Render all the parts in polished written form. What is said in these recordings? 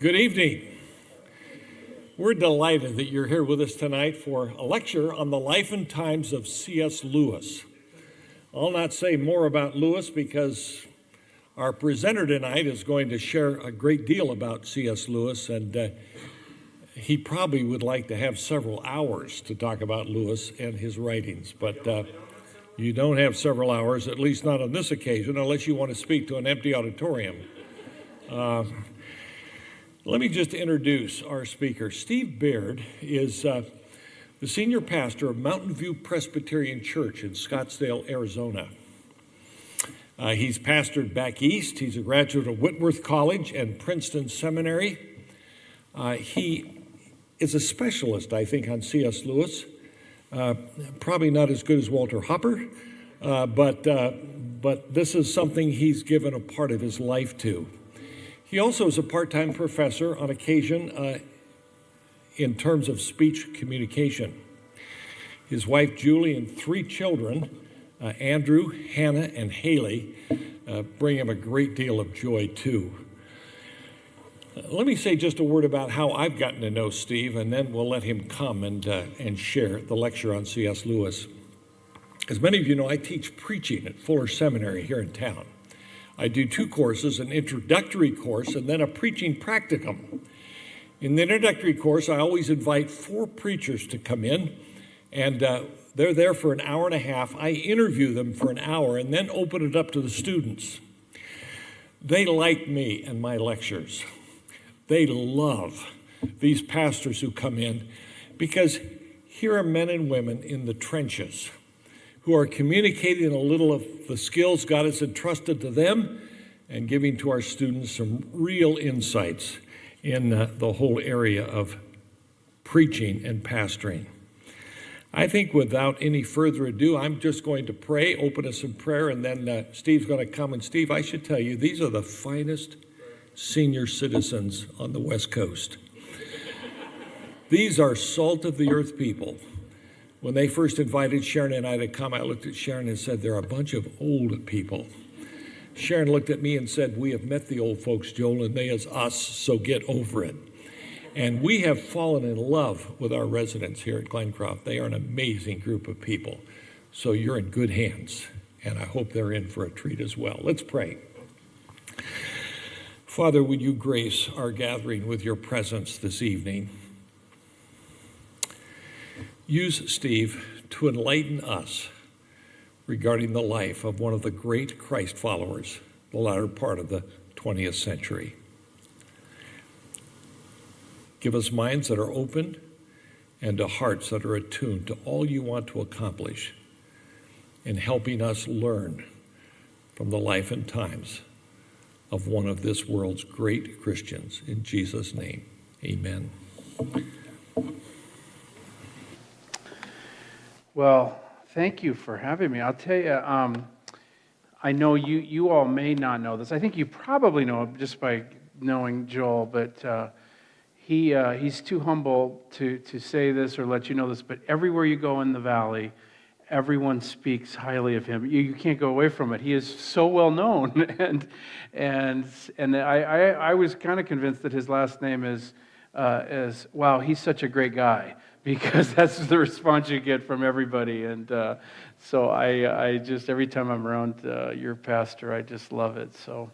Good evening. We're delighted that you're here with us tonight for a lecture on the life and times of C.S. Lewis. I'll not say more about Lewis because our presenter tonight is going to share a great deal about C.S. Lewis, and he probably would like to have several hours to talk about Lewis and his writings, but you don't have several hours, at least not on this occasion, unless you want to speak to an empty auditorium. Let me just introduce our speaker. Steve Baird is the senior pastor of Mountain View Presbyterian Church in Scottsdale, Arizona. He's pastored back east. He's a graduate of Whitworth College and Princeton Seminary. He is a specialist, I think, on C.S. Lewis. Probably not as good as Walter Hopper, but this is something he's given a part of his life to. He also is a part-time professor on occasion in terms of speech communication. His wife, Julie, and 3 children, Andrew, Hannah, and Haley, bring him a great deal of joy, too. Let me say just a word about how I've gotten to know Steve, and then we'll let him come and share the lecture on C.S. Lewis. As many of you know, I teach preaching at Fuller Seminary here in town. I do 2 courses, an introductory course and then a preaching practicum. In the introductory course, I always invite 4 preachers to come in, and they're there for an hour and a half. I interview them for an hour and then open it up to the students. They like me and my lectures. They love these pastors who come in because here are men and women in the trenches who are communicating a little of the skills God has entrusted to them and giving to our students some real insights in the whole area of preaching and pastoring. I think without any further ado, I'm just going to pray, open us in prayer, and then Steve's going to come. And Steve, I should tell you, these are the finest senior citizens on the West Coast. These are salt of the earth people. When they first invited Sharon and I to come, I looked at Sharon and said, they're a bunch of old people. Sharon looked at me and said, we have met the old folks, Joel, and they is us, so get over it. And we have fallen in love with our residents here at Glencroft. They are an amazing group of people. So you're in good hands, and I hope they're in for a treat as well. Let's pray. Father, would you grace our gathering with your presence this evening? Use Steve to enlighten us regarding the life of one of the great Christ followers, the latter part of the 20th century. Give us minds that are open and to hearts that are attuned to all you want to accomplish in helping us learn from the life and times of one of this world's great Christians. In Jesus' name, amen. Well, thank you for having me. I'll tell you, I know you all may not know this. I think you probably know it just by knowing Joel, but he's too humble to say this or let you know this, but everywhere you go in the valley, everyone speaks highly of him. You can't go away from it. He is so well known, and I was kind of convinced that his last name is wow, he's such a great guy, because that's the response you get from everybody. And so I just, every time I'm around your pastor, I just love it. So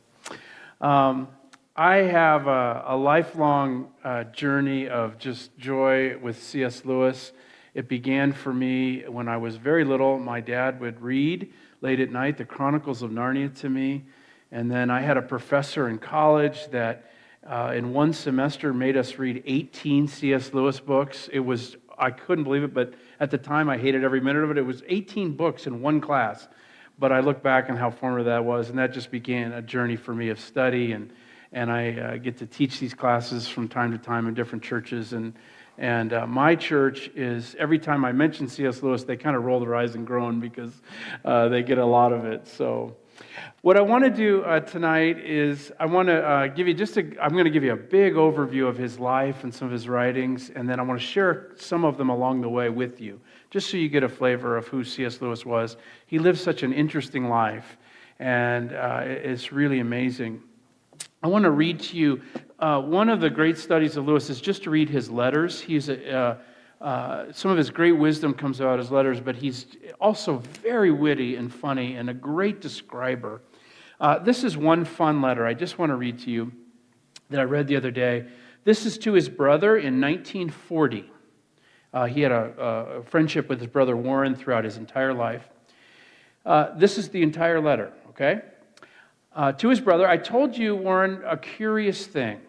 I have a lifelong journey of just joy with C.S. Lewis. It began for me when I was very little. My dad would read late at night the Chronicles of Narnia to me. And then I had a professor in college that in one semester made us read 18 C.S. Lewis books. I couldn't believe it, but at the time I hated every minute of it. It was 18 books in one class. But I look back on how formative that was, and that just began a journey for me of study. And I get to teach these classes from time to time in different churches. And my church is, every time I mention C.S. Lewis, they kind of roll their eyes and groan because they get a lot of it. So what I want to do tonight is I want to give you I'm going to give you a big overview of his life and some of his writings, and then I want to share some of them along the way with you, just so you get a flavor of who C.S. Lewis was. He lived such an interesting life, and it's really amazing. I want to read to you one of the great studies of Lewis is just to read his letters. Some of his great wisdom comes out of his letters, but he's also very witty and funny and a great describer. This is one fun letter I just want to read to you that I read the other day. This is to his brother in 1940. He had a friendship with his brother Warren throughout his entire life. This is the entire letter, okay? To his brother, I told you, Warren, a curious thing.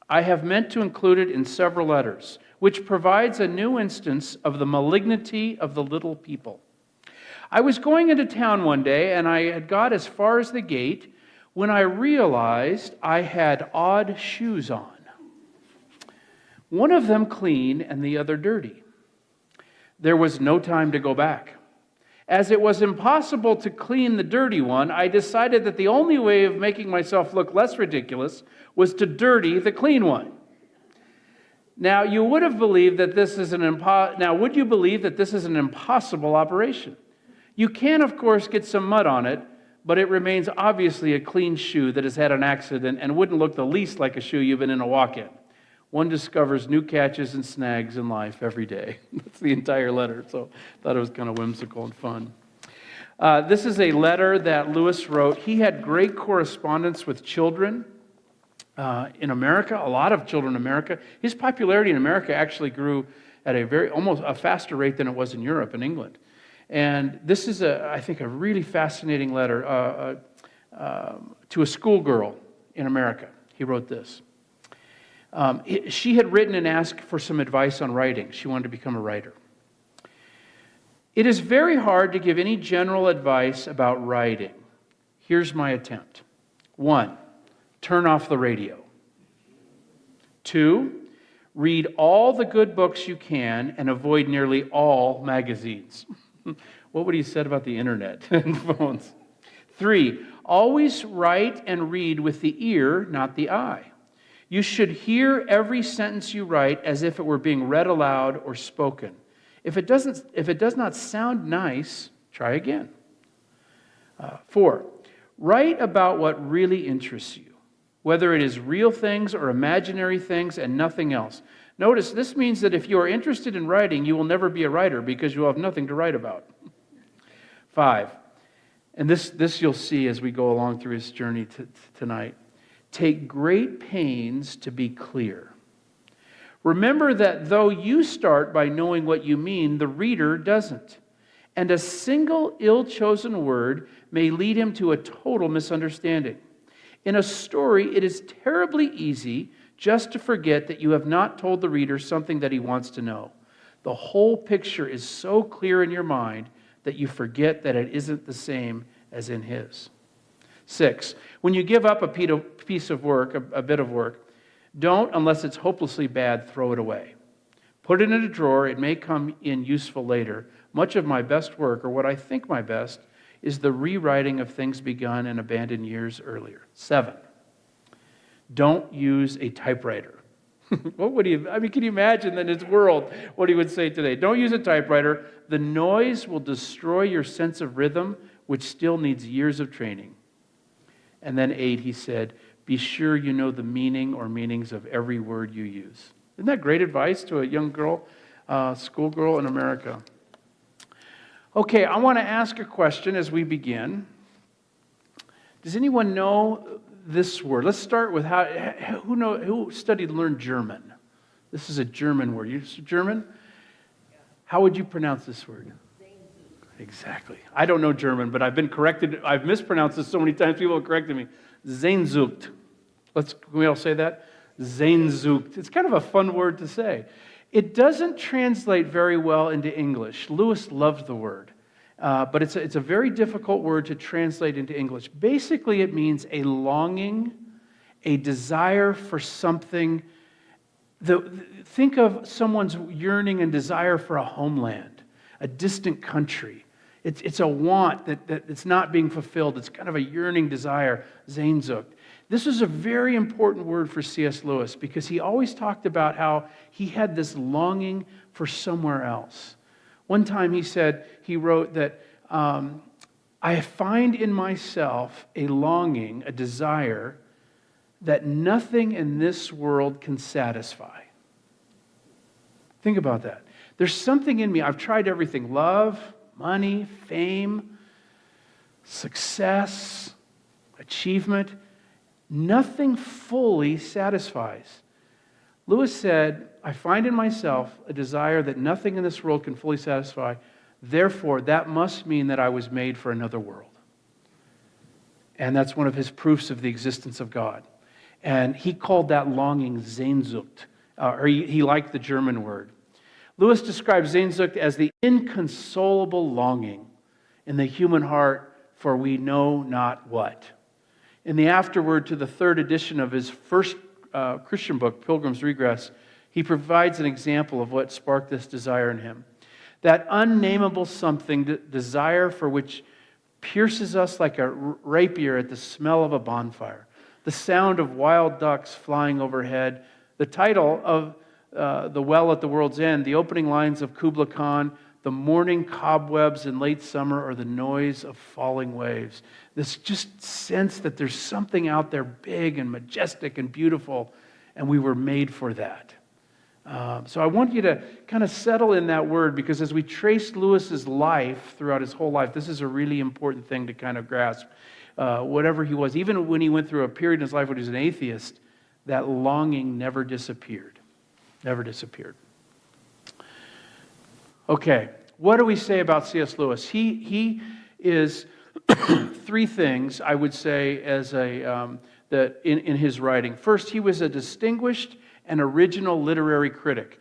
I have meant to include it in several letters, which provides a new instance of the malignity of the little people. I was going into town one day, and I had got as far as the gate when I realized I had odd shoes on. One of them clean and the other dirty. There was no time to go back. As it was impossible to clean the dirty one, I decided that the only way of making myself look less ridiculous was to dirty the clean one. Now, you would have believed that this is would you believe that this is an impossible operation? You can, of course, get some mud on it, but it remains obviously a clean shoe that has had an accident and wouldn't look the least like a shoe you've been in a walk-in. One discovers new catches and snags in life every day. That's the entire letter, so I thought it was kind of whimsical and fun. This is a letter that Lewis wrote. He had great correspondence with children in America, a lot of children in America. His popularity in America actually grew at almost a faster rate than it was in Europe and England. And this is, I think, a really fascinating letter to a schoolgirl in America. He wrote this. She had written and asked for some advice on writing. She wanted to become a writer. It is very hard to give any general advice about writing. Here's my attempt. 1, turn off the radio. 2, read all the good books you can and avoid nearly all magazines. What would he have said about the internet and phones? 3, always write and read with the ear, not the eye. You should hear every sentence you write as if it were being read aloud or spoken. If it does not sound nice, try again. 4, write about what really interests you, whether it is real things or imaginary things and nothing else. Notice, this means that if you are interested in writing, you will never be a writer because you will have nothing to write about. 5, and this you'll see as we go along through his journey tonight. Take great pains to be clear. Remember that though you start by knowing what you mean, the reader doesn't. And a single ill-chosen word may lead him to a total misunderstanding. In a story, it is terribly easy just to forget that you have not told the reader something that he wants to know. The whole picture is so clear in your mind that you forget that it isn't the same as in his. 6, when you give up a piece of work, a bit of work, don't, unless it's hopelessly bad, throw it away. Put it in a drawer. It may come in useful later. Much of my best work, or what I think my best, is the rewriting of things begun and abandoned years earlier. 7, don't use a typewriter. Can you imagine in his world what he would say today? Don't use a typewriter. The noise will destroy your sense of rhythm, which still needs years of training. And then 8, he said, be sure you know the meaning or meanings of every word you use. Isn't that great advice to a young girl, schoolgirl in America? Okay, I want to ask a question as we begin. Does anyone know this word? Let's start with who studied and learned German? This is a German word. You German? How would you pronounce this word? Exactly. I don't know German, but I've been corrected. I've mispronounced this so many times. People have corrected me. Sehnsucht. Can we all say that? Sehnsucht. It's kind of a fun word to say. It doesn't translate very well into English. Lewis loved the word, but it's a very difficult word to translate into English. Basically, it means a longing, a desire for something. Think of someone's yearning and desire for a homeland, a distant country. It's a want that it's not being fulfilled. It's kind of a yearning desire, Sehnsucht. This is a very important word for C.S. Lewis because he always talked about how he had this longing for somewhere else. One time he wrote that, I find in myself a longing, a desire that nothing in this world can satisfy. Think about that. There's something in me. I've tried everything: love, money, fame, success, achievement. Nothing fully satisfies. Lewis said, I find in myself a desire that nothing in this world can fully satisfy. Therefore, that must mean that I was made for another world. And that's one of his proofs of the existence of God. And he called that longing Sehnsucht, or he liked the German word. Lewis describes Sehnsucht as the inconsolable longing in the human heart for we know not what. In the afterword to the third edition of his first Christian book, Pilgrim's Regress, he provides an example of what sparked this desire in him. That unnameable something, desire for which pierces us like a rapier at the smell of a bonfire, the sound of wild ducks flying overhead, the title of The Well at the World's End, the opening lines of Kubla Khan, the morning cobwebs in late summer, or the noise of falling waves. This just sense that there's something out there big and majestic and beautiful, and we were made for that. So I want you to kind of settle in that word, because as we trace Lewis's life throughout his whole life, this is a really important thing to kind of grasp. Whatever he was, even when he went through a period in his life when he was an atheist, that longing never disappeared. Never disappeared. Okay, what do we say about C.S. Lewis? He is three things, I would say, as that in his writing. First, he was a distinguished and original literary critic.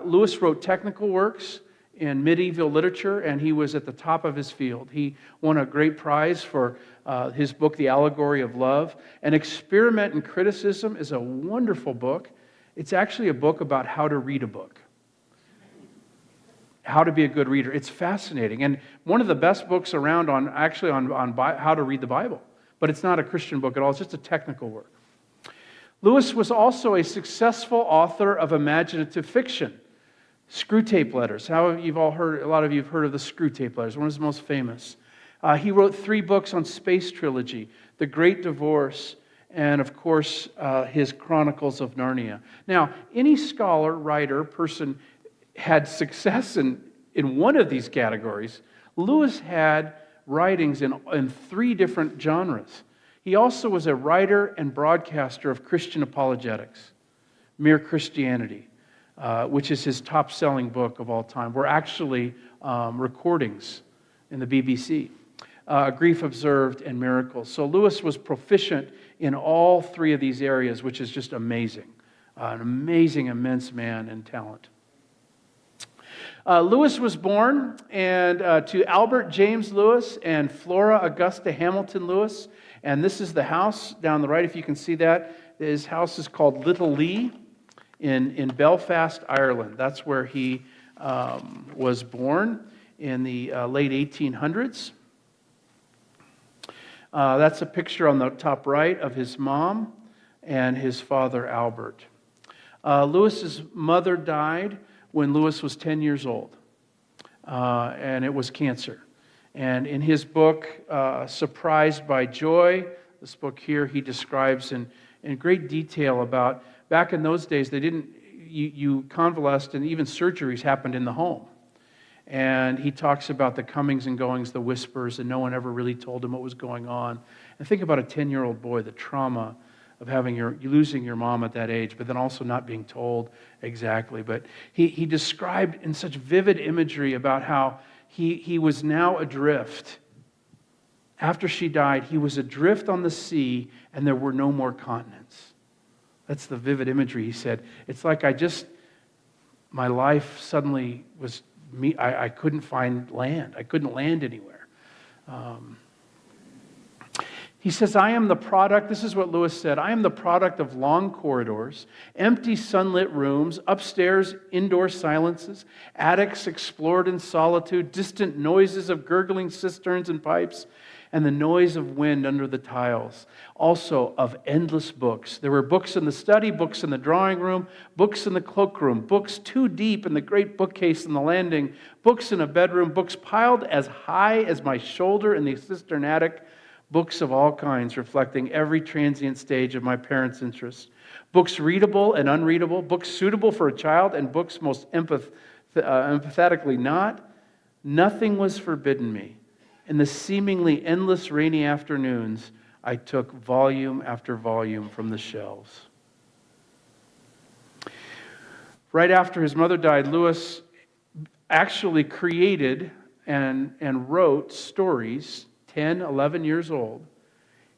Lewis wrote technical works in medieval literature, and he was at the top of his field. He won a great prize for his book, The Allegory of Love. An Experiment in Criticism is a wonderful book. It's actually a book about how to read a book, how to be a good reader. It's fascinating, and one of the best books around on how to read the Bible. But it's not a Christian book at all. It's just a technical work. Lewis was also a successful author of imaginative fiction. Screwtape Letters. A lot of you have heard of the Screwtape Letters, one of his most famous. He wrote 3 books on space trilogy, The Great Divorce, and of course, his Chronicles of Narnia. Now, any scholar, writer, person had success in one of these categories. Lewis had writings in 3 different genres. He also was a writer and broadcaster of Christian apologetics, Mere Christianity, which is his top-selling book of all time. We're actually recordings in the BBC, Grief Observed and Miracles. So Lewis was proficient in all 3 of these areas, which is just amazing. An amazing, immense man and talent. Lewis was born to Albert James Lewis and Flora Augusta Hamilton Lewis. And this is the house down the right, if you can see that. His house is called Little Lee in Belfast, Ireland. That's where he was born in the late 1800s. That's a picture on the top right of his mom and his father, Albert. Lewis's mother died when Lewis was 10 years old, and it was cancer. And in his book, Surprised by Joy, this book here, he describes in great detail about, back in those days, you convalesced, and even surgeries happened in the home. And he talks about the comings and goings, the whispers, and no one ever really told him what was going on. And think about a 10-year-old boy, the trauma of losing your mom at that age, but then also not being told exactly. But he described in such vivid imagery about how he was now adrift. After she died, he was adrift on the sea, and there were no more continents. That's the vivid imagery. He said, it's like my life suddenly was me. I couldn't find land. I couldn't land anywhere. He says, I am the product, this is what Lewis said, I am the product of long corridors, empty sunlit rooms, upstairs indoor silences, attics explored in solitude, distant noises of gurgling cisterns and pipes, and the noise of wind under the tiles. Also of endless books. There were books in the study, books in the drawing room, books in the cloakroom, books too deep in the great bookcase in the landing, books in a bedroom, books piled as high as my shoulder in the cistern attic, books of all kinds reflecting every transient stage of my parents' interests, books readable and unreadable, books suitable for a child and books most empathetically not. Nothing was forbidden me. In the seemingly endless rainy afternoons, I took volume after volume from the shelves. Right after his mother died, Lewis actually created and wrote stories, 10, 11 years old.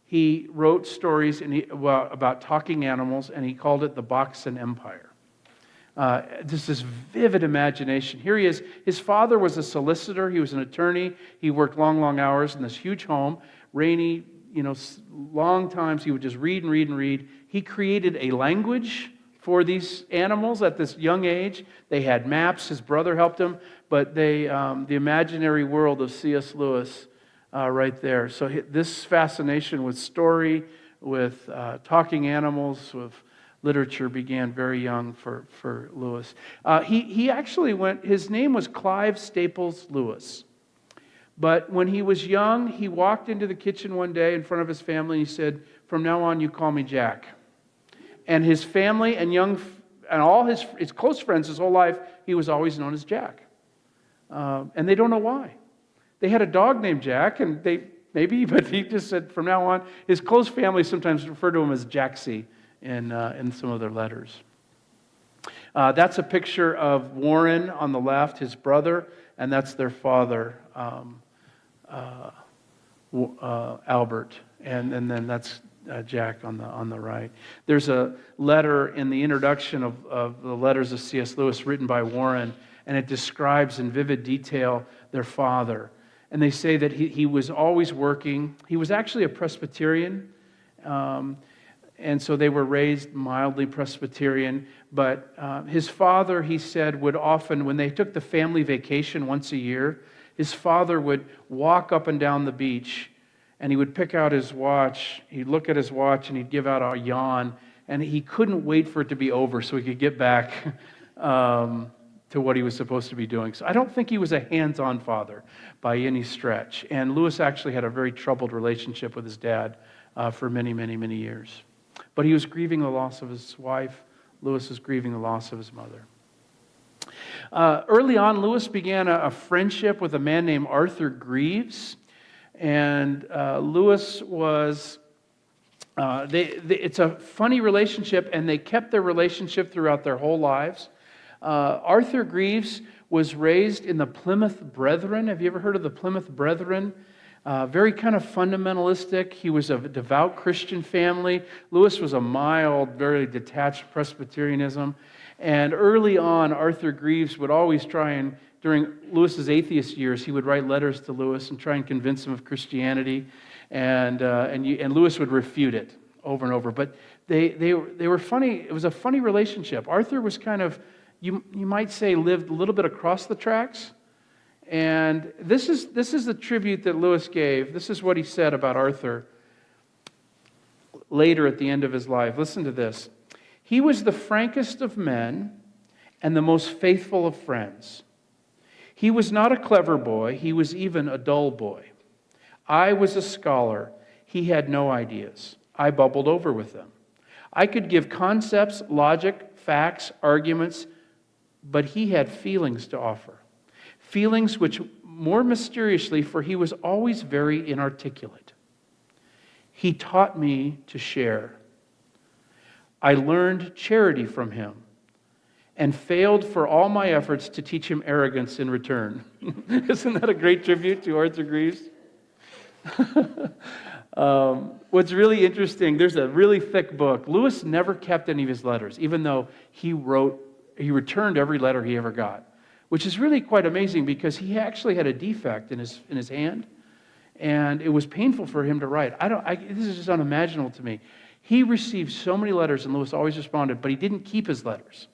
He wrote stories about talking animals, and he called it the Boxen Empire. Just this vivid imagination. Here he is. His father was a solicitor. He was an attorney. He worked long, long hours in this huge home. Rainy, long times. He would just read and read and read. He created a language for these animals at this young age. They had maps. His brother helped him. But the imaginary world of C.S. Lewis right there. So this fascination with story, with talking animals, with literature began very young for Lewis. He actually his name was Clive Staples Lewis. But when he was young, he walked into the kitchen one day in front of his family and he said, "From now on, you call me Jack." And his family and all his close friends his whole life, he was always known as Jack. And they don't know why. They had a dog named Jack, and but he just said, from now on, his close family sometimes refer to him as Jaxie in some of their letters. That's a picture of Warren on the left, his brother, and that's their father, Albert, and then that's Jack on the right. There's a letter in the introduction of the letters of C.S. Lewis written by Warren, and it describes in vivid detail their father. And they say that he was always working. He was actually a Presbyterian, and so they were raised mildly Presbyterian. But his father, he said, would often, when they took the family vacation once a year, his father would walk up and down the beach, and he would pick out his watch. He'd look at his watch, and he'd give out a yawn, and he couldn't wait for it to be over so he could get back to what he was supposed to be doing. So I don't think he was a hands-on father by any stretch. And Lewis actually had a very troubled relationship with his dad for many, many, many years. But he was grieving the loss of his wife. Lewis was grieving the loss of his mother. Early on, Lewis began a friendship with a man named Arthur Greeves. And Lewis was... it's a funny relationship, and they kept their relationship throughout their whole lives. Arthur Greeves was raised in the Plymouth Brethren. Have you ever heard of the Plymouth Brethren? Very kind of fundamentalistic. He was of a devout Christian family. Lewis was a mild, very detached Presbyterianism. And early on, Arthur Greeves would always try and, during Lewis's atheist years, he would write letters to Lewis and try and convince him of Christianity. And Lewis would refute it over and over. But they were funny. It was a funny relationship. Arthur was kind of, you might say, lived a little bit across the tracks. And this is the tribute that Lewis gave. This is what he said about Arthur later at the end of his life. Listen to this. He was the frankest of men and the most faithful of friends. He was not a clever boy. He was even a dull boy. I was a scholar. He had no ideas. I bubbled over with them. I could give concepts, logic, facts, arguments, but he had feelings to offer. Feelings which, more mysteriously, for he was always very inarticulate. He taught me to share. I learned charity from him and failed for all my efforts to teach him arrogance in return. Isn't that a great tribute to Arthur Greeves? What's really interesting, there's a really thick book. Lewis never kept any of his letters, even though he returned every letter he ever got, which is really quite amazing because he actually had a defect in his hand, and it was painful for him to write. This is just unimaginable to me. He received so many letters, and Lewis always responded, but he didn't keep his letters.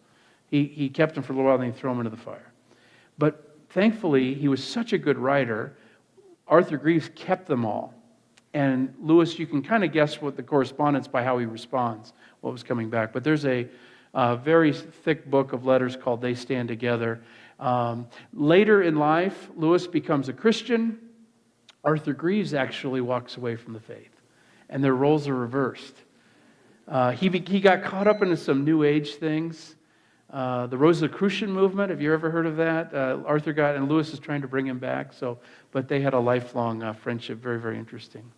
He kept them for a little while, and then he'd throw them into the fire. But thankfully, he was such a good writer, Arthur Greeves kept them all. And Lewis, you can kind of guess what the correspondence by how he responds, what was coming back. But there's a very thick book of letters called They Stand Together. Later in life, Lewis becomes a Christian. Arthur Greaves actually walks away from the faith, and their roles are reversed. He got caught up into some New Age things. The Rosicrucian movement, have you ever heard of that? Arthur got, and Lewis is trying to bring him back. But they had a lifelong friendship, very, very interesting.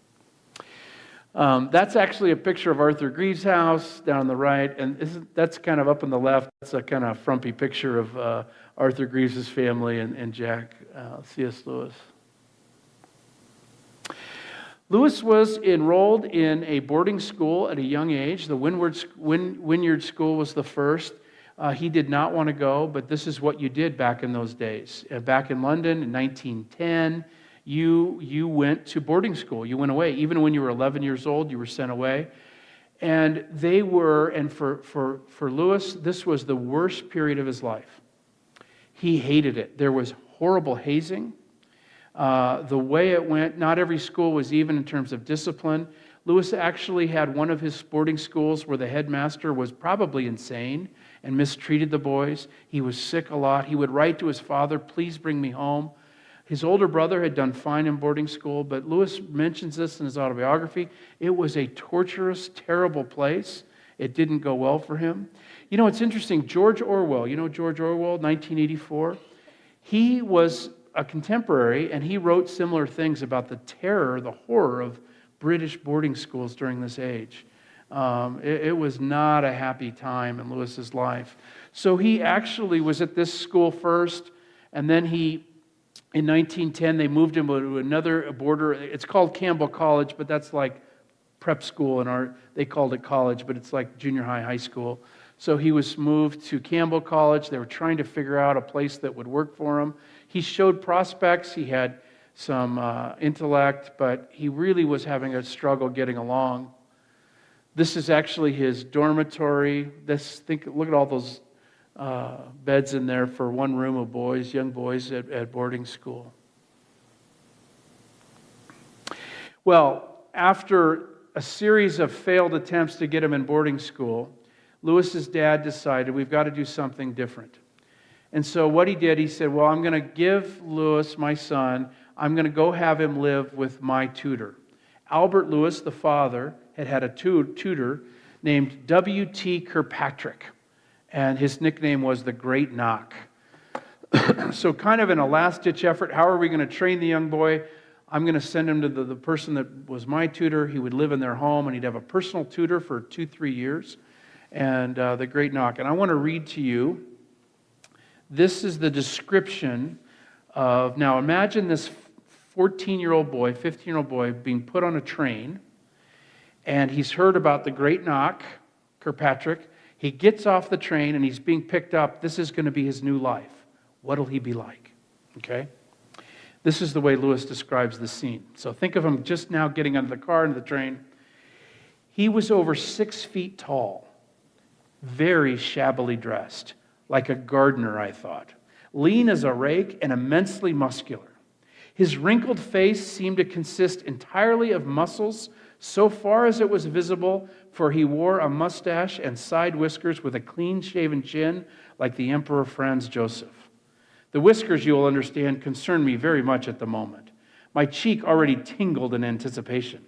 That's actually a picture of Arthur Greaves' house down on the right, and that's kind of up on the left. That's a kind of frumpy picture of Arthur Greaves' family and Jack C.S. Lewis. Lewis was enrolled in a boarding school at a young age. The Wynyard School was the first. He did not want to go, but this is what you did back in those days. Back in London in 1910, you went to boarding school. You went away. Even when you were 11 years old, you were sent away. And for Lewis, this was the worst period of his life. He hated it. There was horrible hazing. The way it went, not every school was even in terms of discipline. Lewis actually had one of his boarding schools where the headmaster was probably insane and mistreated the boys. He was sick a lot. He would write to his father, "Please bring me home." His older brother had done fine in boarding school, but Lewis mentions this in his autobiography. It was a torturous, terrible place. It didn't go well for him. You know, it's interesting. George Orwell, you know George Orwell, 1984? He was a contemporary, and he wrote similar things about the terror, the horror of British boarding schools during this age. It was not a happy time in Lewis's life. So he actually was at this school first, and then in 1910, they moved him to another border. It's called Campbell College, but that's like prep school, they called it college, but it's like junior high, high school. So he was moved to Campbell College. They were trying to figure out a place that would work for him. He showed prospects. He had some intellect, but he really was having a struggle getting along. This is actually his dormitory. Look at all those beds in there for one room of boys, young boys at boarding school. Well, after a series of failed attempts to get him in boarding school, Lewis's dad decided we've got to do something different. And so what he did, he said, well, I'm going to give Lewis, my son, I'm going to go have him live with my tutor. Albert Lewis, the father, had a tutor named W.T. Kirkpatrick, and his nickname was the Great Knock. So kind of in a last-ditch effort, how are we going to train the young boy? I'm going to send him to the person that was my tutor. He would live in their home, and he'd have a personal tutor for 2-3 years, and the Great Knock. And I want to read to you. This is the description of, now imagine this 14-year-old boy, 15-year-old boy being put on a train, and he's heard about the Great Knock, Kirkpatrick. He gets off the train and he's being picked up. This is going to be his new life. What'll he be like? Okay? This is the way Lewis describes the scene. So think of him just now getting out of the car into the train. He was over 6 feet tall, very shabbily dressed, like a gardener, I thought. Lean as a rake and immensely muscular. His wrinkled face seemed to consist entirely of muscles, so far as it was visible, for he wore a mustache and side whiskers with a clean-shaven chin like the Emperor Franz Joseph. The whiskers, you will understand, concerned me very much at the moment. My cheek already tingled in anticipation.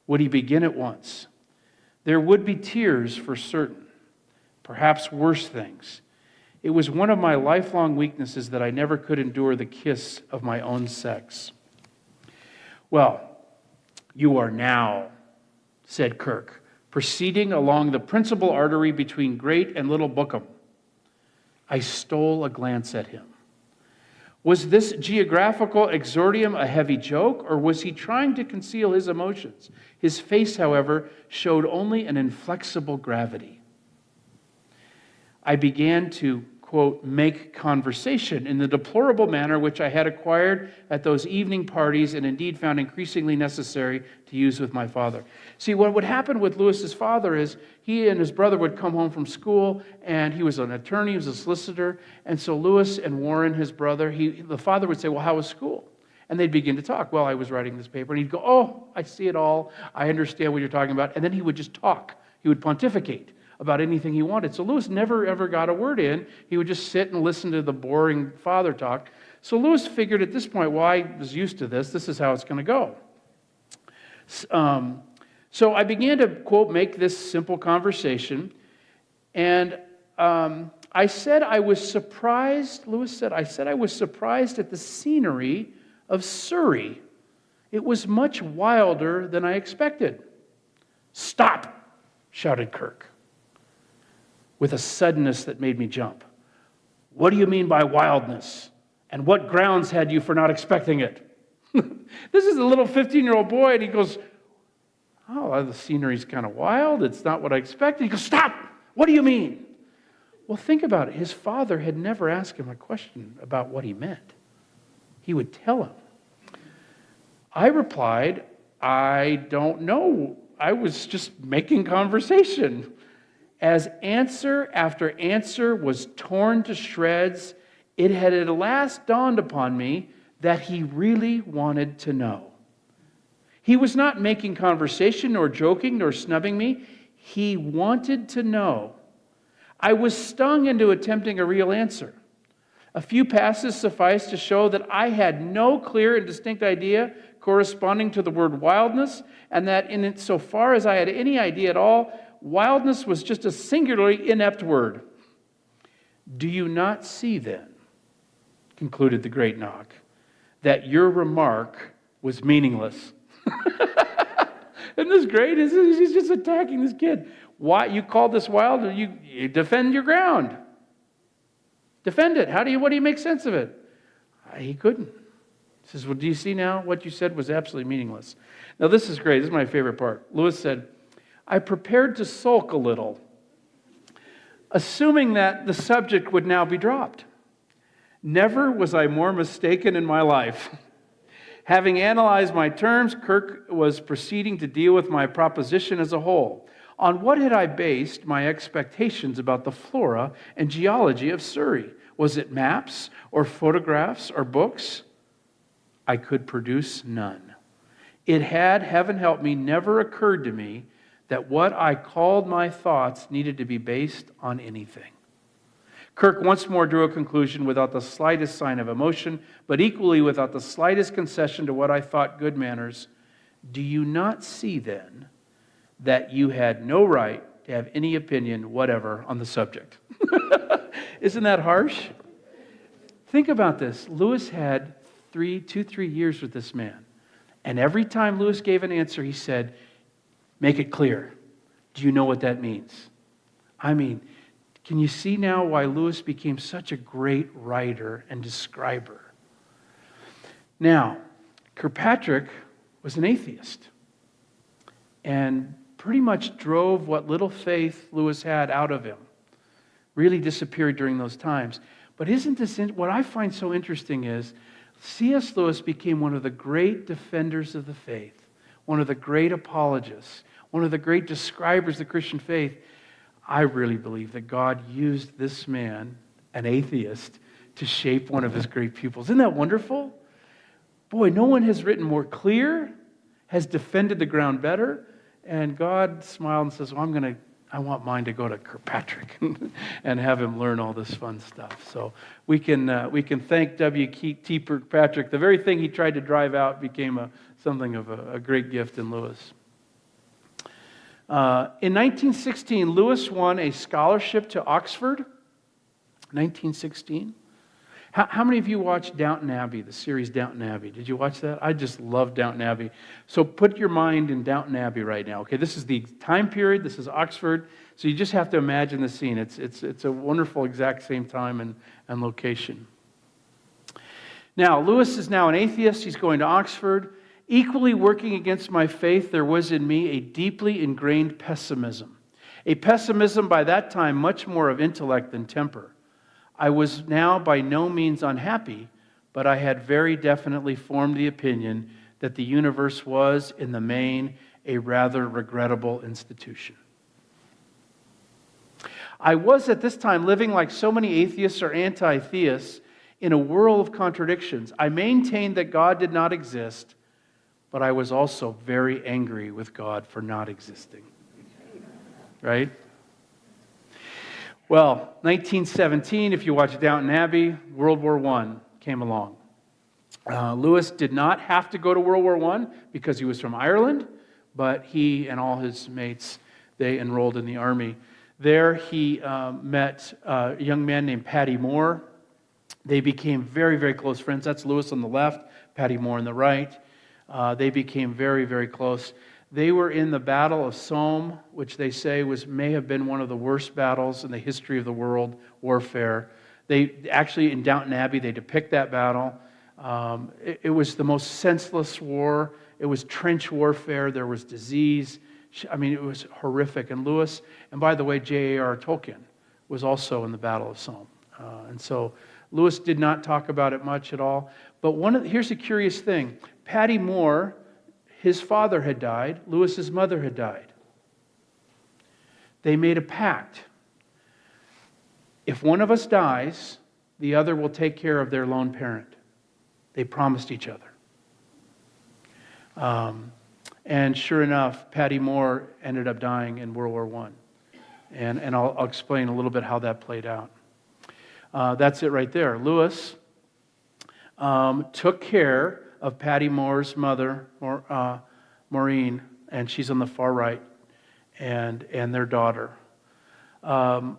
Would he begin at once? There would be tears for certain, perhaps worse things. It was one of my lifelong weaknesses that I never could endure the kiss of my own sex. Well, you are now, said Kirk, proceeding along the principal artery between Great and Little Bookham. I stole a glance at him. Was this geographical exordium a heavy joke, or was he trying to conceal his emotions? His face, however, showed only an inflexible gravity. I began to, quote, make conversation in the deplorable manner which I had acquired at those evening parties and indeed found increasingly necessary to use with my father. See, what would happen with Lewis's father is he and his brother would come home from school, and he was an attorney, he was a solicitor, and so Lewis and Warren, his brother, the father would say, well, how was school? And they'd begin to talk. Well, I was writing this paper, and he'd go, oh, I see it all, I understand what you're talking about, and then he would just talk. He would pontificate about anything he wanted. So Lewis never, ever got a word in. He would just sit and listen to the boring father talk. So Lewis figured at this point, well, I was used to this. This is how it's going to go. So I began to, quote, make this simple conversation. And I said I was surprised, Lewis said, I was surprised at the scenery of Surrey. It was much wilder than I expected. Stop, shouted Kirk, with a suddenness that made me jump. What do you mean by wildness? And what grounds had you for not expecting it? This is a little 15-year-old boy, and he goes, oh, the scenery's kind of wild. It's not what I expected. He goes, stop! What do you mean? Well, think about it. His father had never asked him a question about what he meant. He would tell him. I replied, I don't know. I was just making conversation. As answer after answer was torn to shreds, it had at last dawned upon me that he really wanted to know. He was not making conversation, nor joking, nor snubbing me. He wanted to know. I was stung into attempting a real answer. A few passes sufficed to show that I had no clear and distinct idea corresponding to the word wildness, and that in it, so far as I had any idea at all, wildness was just a singularly inept word. Do you not see then, concluded the great Knock, that your remark was meaningless? Isn't this great? He's just attacking this kid. Why you call this wild? You defend your ground. Defend it. What do you make sense of it? He couldn't. He says, well, do you see now? What you said was absolutely meaningless. Now, this is great. This is my favorite part. Lewis said, I prepared to sulk a little, assuming that the subject would now be dropped. Never was I more mistaken in my life. Having analyzed my terms, Kirk was proceeding to deal with my proposition as a whole. On what had I based my expectations about the flora and geology of Surrey? Was it maps or photographs or books? I could produce none. It had, heaven help me, never occurred to me that what I called my thoughts needed to be based on anything. Kirk once more drew a conclusion without the slightest sign of emotion, but equally without the slightest concession to what I thought good manners. Do you not see, then, that you had no right to have any opinion whatever on the subject? Isn't that harsh? Think about this. Lewis had 3 years with this man. And every time Lewis gave an answer, he said, make it clear. Do you know what that means? I mean, can you see now why Lewis became such a great writer and describer? Now, Kirkpatrick was an atheist and pretty much drove what little faith Lewis had out of him. Really disappeared during those times. But isn't this, what I find so interesting is, C.S. Lewis became one of the great defenders of the faith, one of the great apologists, one of the great describers of the Christian faith. I really believe that God used this man, an atheist, to shape one of his great pupils. Isn't that wonderful? Boy, no one has written more clear, has defended the ground better, and God smiled and says, well, I want mine to go to Kirkpatrick and have him learn all this fun stuff. So we can thank W.T. Kirkpatrick. The very thing he tried to drive out became something of a great gift in Lewis. In 1916, Lewis won a scholarship to Oxford. 1916. How many of you watched Downton Abbey, the series Downton Abbey? Did you watch that? I just love Downton Abbey. So put your mind in Downton Abbey right now. Okay, this is the time period. This is Oxford. So you just have to imagine the scene. It's a wonderful exact same time and location. Now, Lewis is now an atheist. He's going to Oxford. Equally working against my faith, there was in me a deeply ingrained pessimism. A pessimism by that time much more of intellect than temper. I was now by no means unhappy, but I had very definitely formed the opinion that the universe was, in the main, a rather regrettable institution. I was at this time living like so many atheists or anti-theists in a whirl of contradictions. I maintained that God did not exist, but I was also very angry with God for not existing. Right? Well, 1917, if you watch Downton Abbey, World War I came along. Lewis did not have to go to World War I because he was from Ireland, but he and all his mates, they enrolled in the army. There he met a young man named Paddy Moore. They became very, very close friends. That's Lewis on the left, Paddy Moore on the right. They became very, very close. They were in the Battle of Somme, which they say may have been one of the worst battles in the history of the world warfare. They actually, in Downton Abbey, they depict that battle. It was the most senseless war. It was trench warfare. There was disease. I mean, it was horrific. And Lewis, and by the way, J.A.R. Tolkien was also in the Battle of Somme. And so Lewis did not talk about it much at all. But here's a curious thing. Paddy Moore, his father had died. Lewis's mother had died. They made a pact. If one of us dies, the other will take care of their lone parent. They promised each other. And sure enough, Paddy Moore ended up dying in World War I. And I'll explain a little bit how that played out. That's it right there. Lewis took care of Paddy Moore's mother, Maureen, and she's on the far right, and their daughter.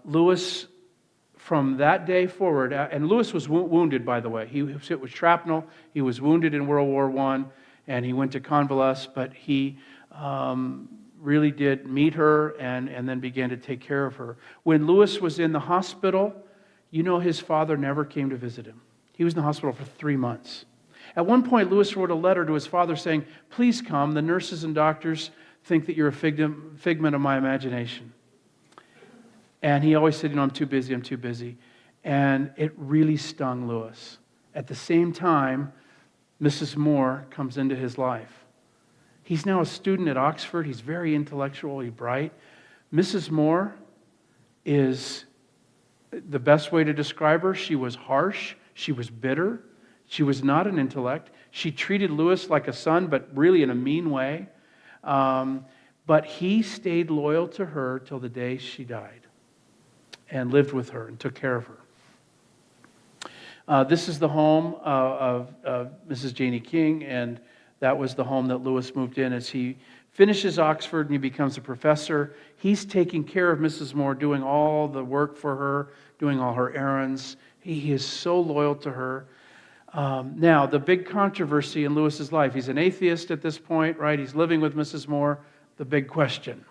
Lewis, from that day forward, and Lewis was wounded, by the way. He was hit with shrapnel. He was wounded in World War I, and he went to convalesce, but he really did meet her and then began to take care of her. When Lewis was in the hospital, you know his father never came to visit him. He was in the hospital for 3 months. At one point, Lewis wrote a letter to his father saying, "Please come. The nurses and doctors think that you're a figment of my imagination." And he always said, I'm too busy, I'm too busy. And it really stung Lewis. At the same time, Mrs. Moore comes into his life. He's now a student at Oxford. He's very intellectually bright. Mrs. Moore is the best way to describe her. She was harsh. She was bitter. She was not an intellect. She treated Lewis like a son, but really in a mean way. But he stayed loyal to her till the day she died and lived with her and took care of her. This is the home of Mrs. Janie King, and that was the home that Lewis moved in as he finishes Oxford and he becomes a professor. He's taking care of Mrs. Moore, doing all the work for her, doing all her errands. He is so loyal to her. Now, the big controversy in Lewis's life, he's an atheist at this point, right? He's living with Mrs. Moore. The big question.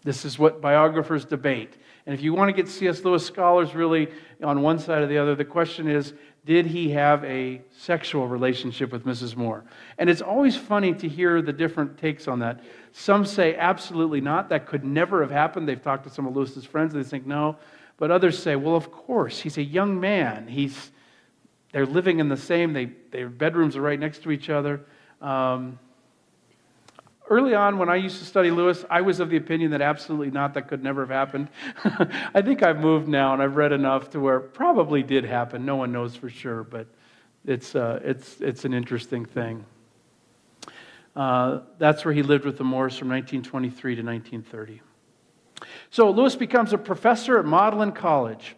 This is what biographers debate. And if you want to get C.S. Lewis scholars really on one side or the other, the question is, did he have a sexual relationship with Mrs. Moore? And it's always funny to hear the different takes on that. Some say absolutely not. That could never have happened. They've talked to some of Lewis's friends and they think no. But others say, well, of course. He's a young man. They're living in the same, their bedrooms are right next to each other. Early on, when I used to study Lewis, I was of the opinion that absolutely not, that could never have happened. I think I've moved now, and I've read enough to where it probably did happen. No one knows for sure, but it's an interesting thing. That's where he lived with the Moores from 1923 to 1930. So Lewis becomes a professor at Magdalen College.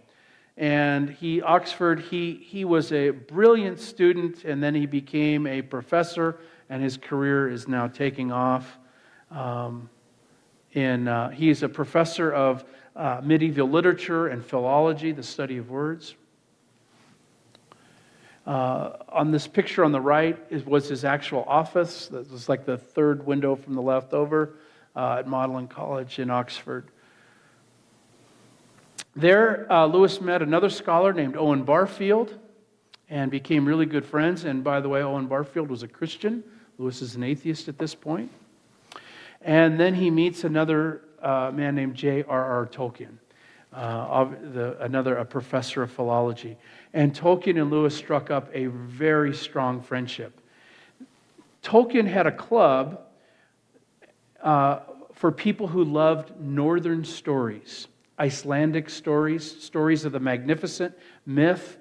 And he was a brilliant student, and then he became a professor, and his career is now taking off. He's a professor of medieval literature and philology, the study of words. On this picture on the right was his actual office. That was like the third window from the left over at Magdalen College in Oxford. There, Lewis met another scholar named Owen Barfield and became really good friends. And by the way, Owen Barfield was a Christian. Lewis is an atheist at this point. And then he meets another man named J.R.R. Tolkien, a professor of philology. And Tolkien and Lewis struck up a very strong friendship. Tolkien had a club for people who loved northern stories. Icelandic stories of the magnificent, myth.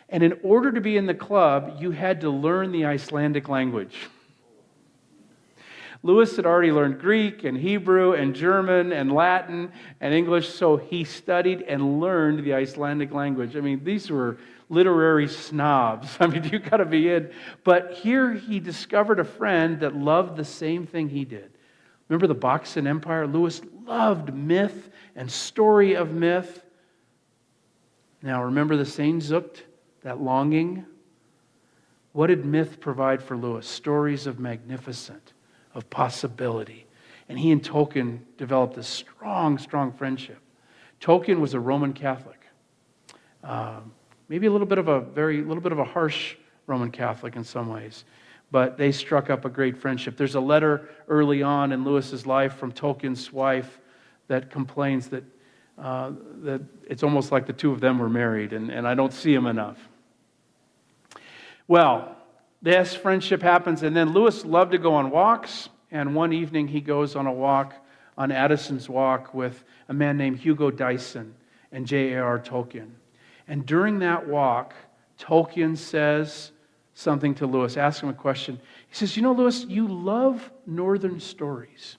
And in order to be in the club, you had to learn the Icelandic language. Lewis had already learned Greek and Hebrew and German and Latin and English, so he studied and learned the Icelandic language. I mean, these were literary snobs. I mean, you got to be in. But here he discovered a friend that loved the same thing he did. Remember the Boston Empire? Lewis loved myth and story of myth. Now, remember the Sehnsucht, that longing? What did myth provide for Lewis? Stories of magnificence, of possibility. And he and Tolkien developed a strong, strong friendship. Tolkien was a Roman Catholic. Maybe a little bit of a harsh Roman Catholic in some ways. But they struck up a great friendship. There's a letter early on in Lewis's life from Tolkien's wife that complains that it's almost like the two of them were married, and I don't see them enough. Well, this friendship happens, and then Lewis loved to go on walks, and one evening he goes on a walk, on Addison's Walk, with a man named Hugo Dyson and J.A.R. Tolkien. And during that walk, Tolkien says something to Lewis, asks him a question. He says, you know, Lewis, you love northern stories.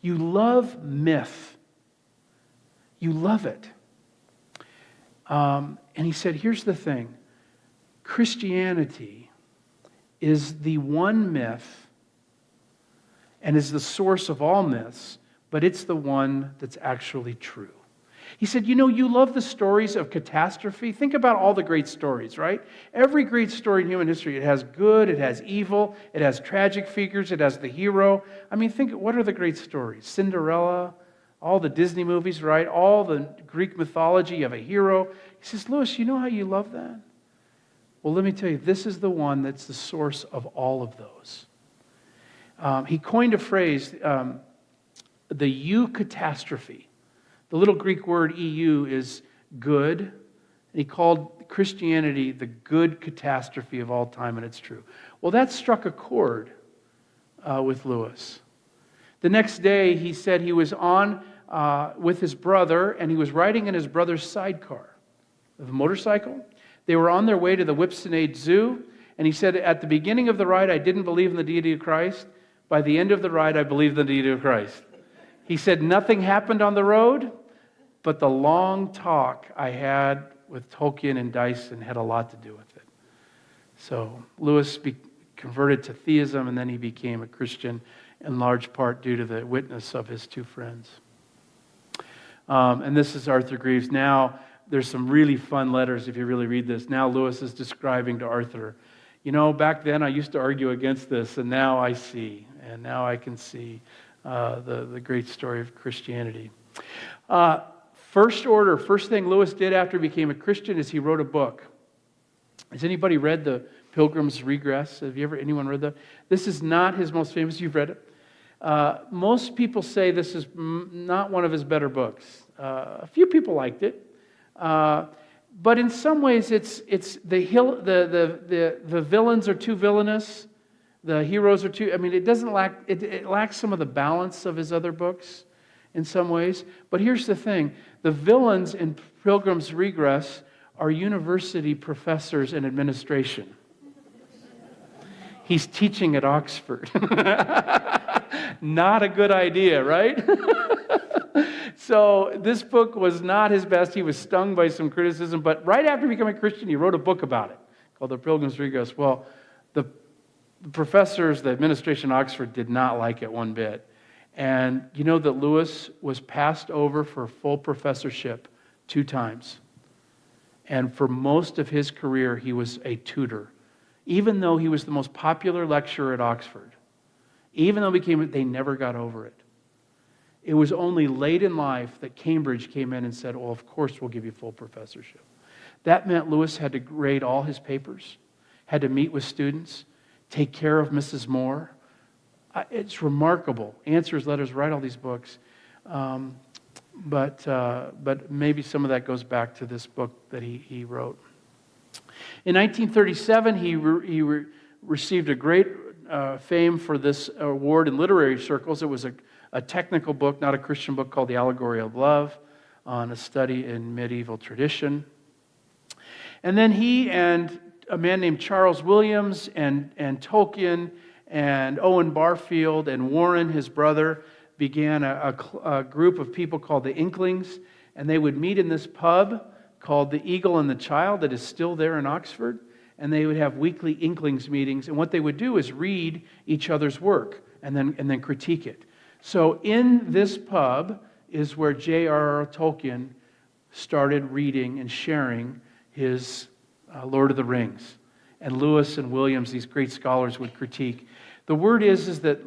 You love myth. You love it. And he said, here's the thing. Christianity is the one myth and is the source of all myths, but it's the one that's actually true. He said, you know, you love the stories of catastrophe. Think about all the great stories, right? Every great story in human history, it has good, it has evil, it has tragic figures, it has the hero. I mean, think, what are the great stories? Cinderella, all the Disney movies, right? All the Greek mythology of a hero. He says, Lewis, you know how you love that? Well, let me tell you, this is the one that's the source of all of those. He coined a phrase, the eucatastrophe. The little Greek word EU is good. And he called Christianity the good catastrophe of all time, and it's true. Well, that struck a chord with Lewis. The next day, he said he was on with his brother, and he was riding in his brother's sidecar of a motorcycle. They were on their way to the Whipsinade Zoo, and he said, at the beginning of the ride, I didn't believe in the deity of Christ. By the end of the ride, I believed in the deity of Christ. He said, nothing happened on the road, but the long talk I had with Tolkien and Dyson had a lot to do with it. So Lewis converted to theism, and then he became a Christian, in large part due to the witness of his two friends. And this is Arthur Greeves. Now, there's some really fun letters if you really read this. Now Lewis is describing to Arthur, you know, back then I used to argue against this, and now I see, and now I can see the great story of Christianity. First thing Lewis did after he became a Christian is he wrote a book. Has anybody read The Pilgrim's Regress? Anyone read that? This is not his most famous. You've read it. Most people say this is not one of his better books. A few people liked it. But in some ways, it's the villains are too villainous. The heroes are too. I mean, it lacks some of the balance of his other books in some ways. But here's the thing: the villains in Pilgrim's Regress are university professors in administration. He's teaching at Oxford. Not a good idea, right? So this book was not his best. He was stung by some criticism, but right after becoming a Christian, he wrote a book about it called The Pilgrim's Regress. Well, the professors, the administration at Oxford did not like it one bit. And you know that Lewis was passed over for full professorship 2 times. And for most of his career, he was a tutor. Even though he was the most popular lecturer at Oxford, even though they never got over it. It was only late in life that Cambridge came in and said, well, of course we'll give you full professorship. That meant Lewis had to grade all his papers, had to meet with students, take care of Mrs. Moore. It's remarkable. Answers, letters, write all these books. But maybe some of that goes back to this book that he wrote. In 1937, he received a great fame for this award in literary circles. It was a technical book, not a Christian book, called The Allegory of Love, on a study in medieval tradition. And then he and a man named Charles Williams and Tolkien and Owen Barfield and Warren, his brother, began a group of people called the Inklings, and they would meet in this pub called the Eagle and the Child that is still there in Oxford, and they would have weekly Inklings meetings, and what they would do is read each other's work and then critique it. So in this pub is where J.R.R. Tolkien started reading and sharing his Lord of the Rings. And Lewis and Williams, these great scholars, would critique. The word is that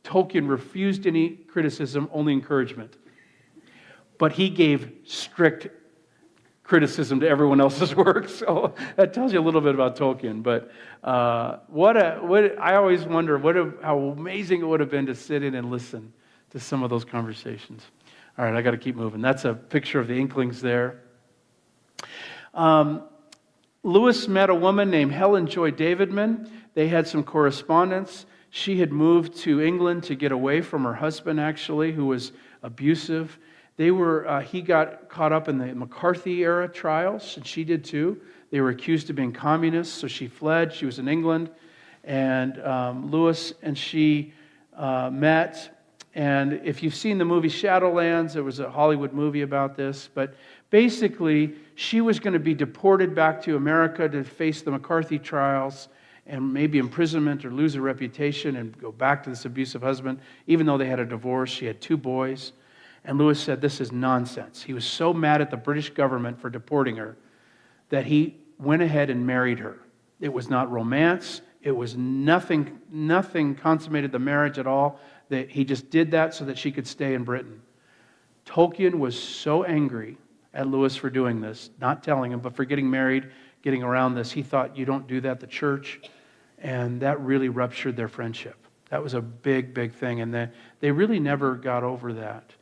Tolkien refused any criticism, only encouragement. But he gave strict criticism to everyone else's work. So that tells you a little bit about Tolkien. But I always wonder how amazing it would have been to sit in and listen to some of those conversations. All right, I got to keep moving. That's a picture of the Inklings there. Lewis met a woman named Helen Joy Davidman. They had some correspondence. She had moved to England to get away from her husband, actually, who was abusive. He got caught up in the McCarthy-era trials, and she did too. They were accused of being communists, so she fled. She was in England, and Lewis and she met. And if you've seen the movie Shadowlands, there was a Hollywood movie about this. But basically, she was going to be deported back to America to face the McCarthy trials and maybe imprisonment or lose her reputation and go back to this abusive husband. Even though they had a divorce, she had 2 boys. And Lewis said, this is nonsense. He was so mad at the British government for deporting her that he went ahead and married her. It was not romance. It was nothing consummated the marriage at all. That he just did that so that she could stay in Britain. Tolkien was so angry at Lewis for doing this, not telling him, but for getting married, getting around this. He thought, you don't do that, the church. And that really ruptured their friendship. That was a big, big thing. And they really never got over that.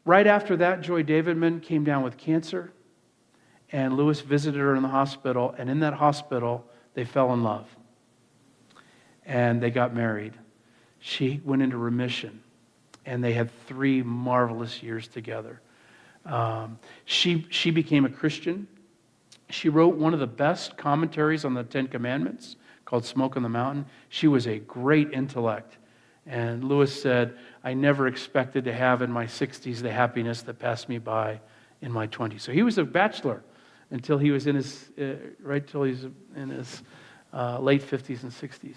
Right after that, Joy Davidman came down with cancer. And Lewis visited her in the hospital. And in that hospital, they fell in love. And they got married. She went into remission, and they had 3 marvelous years together. She became a Christian. She wrote one of the best commentaries on the 10 Commandments called Smoke on the Mountain. She was a great intellect. And Lewis said, I never expected to have in my 60s the happiness that passed me by in my 20s. So he was a bachelor until he was in his, late 50s and 60s.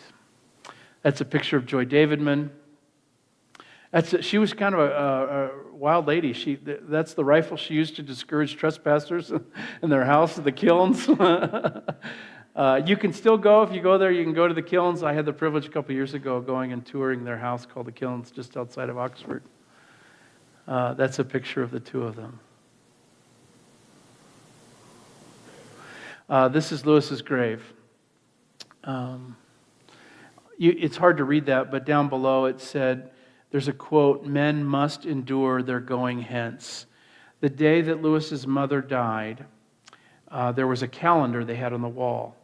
That's a picture of Joy Davidman. She was kind of a wild lady. That's the rifle she used to discourage trespassers in their house, the kilns. You can still go. If you go there, you can go to the kilns. I had the privilege a couple years ago of going and touring their house called the Kilns just outside of Oxford. That's a picture of the 2 of them. This is Lewis's grave. It's hard to read that, but down below it said, there's a quote, men must endure their going hence. The day that Lewis's mother died, there was a calendar they had on the wall.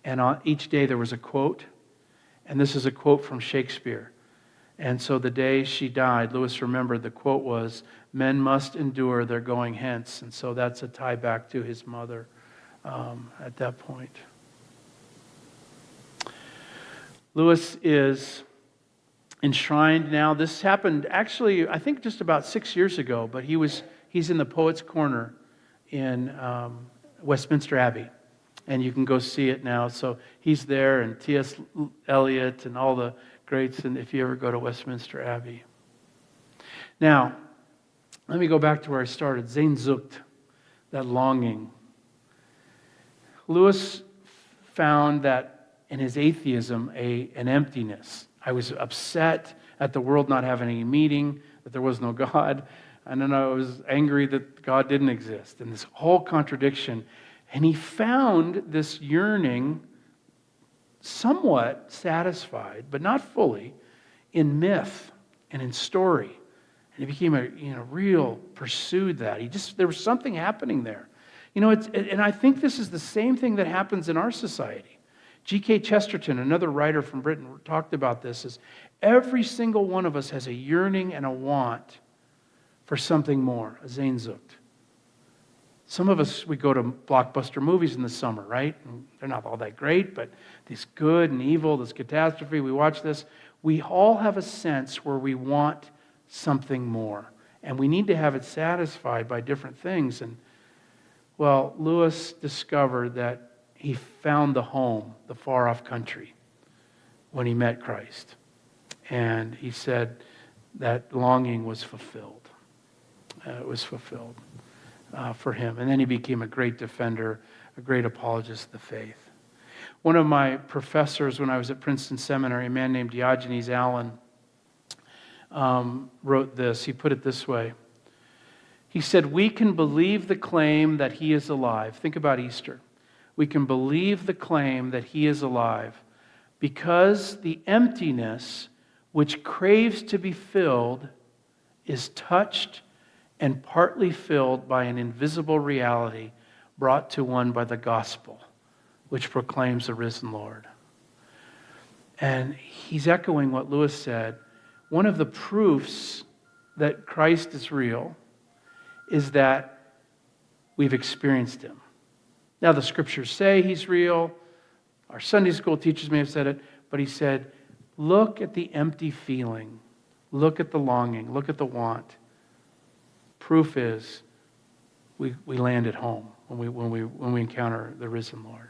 And on each day there was a quote. And this is a quote from Shakespeare. And so the day she died, Lewis remembered the quote was, men must endure their going hence. And so that's a tie back to his mother at that point. Lewis is enshrined now. This happened actually, I think, just about 6 years ago, but he's in the Poets' Corner in Westminster Abbey, and you can go see it now. So he's there, and T.S. Eliot and all the greats, and if you ever go to Westminster Abbey. Now, let me go back to where I started. Sehnsucht, that longing. Lewis found that in his atheism, an emptiness. I was upset at the world not having any meaning, that there was no God. And then I was angry that God didn't exist. And this whole contradiction. And he found this yearning somewhat satisfied, but not fully, in myth and in story. And he became pursued that. There was something happening there. And I think this is the same thing that happens in our society. G.K. Chesterton, another writer from Britain, talked about this, is every single one of us has a yearning and a want for something more, a Sehnsucht. Some of us, we go to blockbuster movies in the summer, right? And they're not all that great, but this good and evil, this catastrophe, we watch this. We all have a sense where we want something more. And we need to have it satisfied by different things. And, well, Lewis discovered that he found the home, the far-off country, when he met Christ. And he said that longing was fulfilled. It was fulfilled for him. And then he became a great defender, a great apologist of the faith. One of my professors when I was at Princeton Seminary, a man named Diogenes Allen, wrote this. He put it this way. He said, we can believe the claim that he is alive. Think about Easter. We can believe the claim that he is alive because the emptiness which craves to be filled is touched and partly filled by an invisible reality brought to one by the gospel, which proclaims the risen Lord. And he's echoing what Lewis said. One of the proofs that Christ is real is that we've experienced him. Now, the scriptures say he's real. Our Sunday school teachers may have said it, but he said, look at the empty feeling. Look at the longing. Look at the want. Proof is we land at home when we encounter the risen Lord.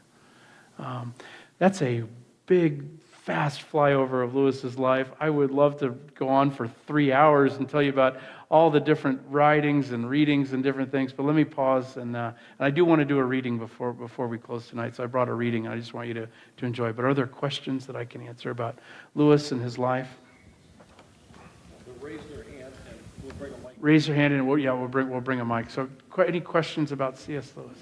That's a big, fast flyover of Lewis's life. I would love to go on for 3 hours and tell you about all the different writings and readings and different things, but let me pause. And I do want to do a reading before we close tonight, so I brought a reading. I just want you to enjoy it. But are there questions that I can answer about Lewis and his life? Raise their hand and we'll bring a mic. Raise your hand and we'll bring a mic. So, any questions about C.S. Lewis?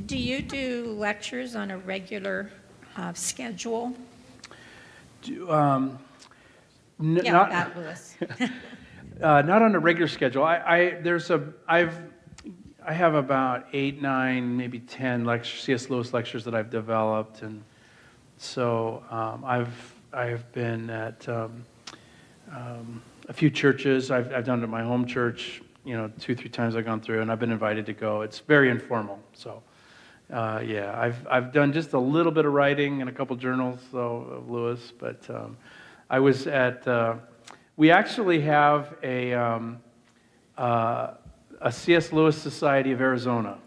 Do you do lectures on a regular schedule? Not About Lewis. not on a regular schedule. I have about 8, 9, maybe 10 C.S. Lewis lectures that I've developed, and so I've been at a few churches. I've done it at my home church. 2, 3 times I've gone through, and I've been invited to go. It's very informal, so. I've done just a little bit of writing in a couple journals of Lewis, but I was at. We actually have a C.S. Lewis Society of Arizona,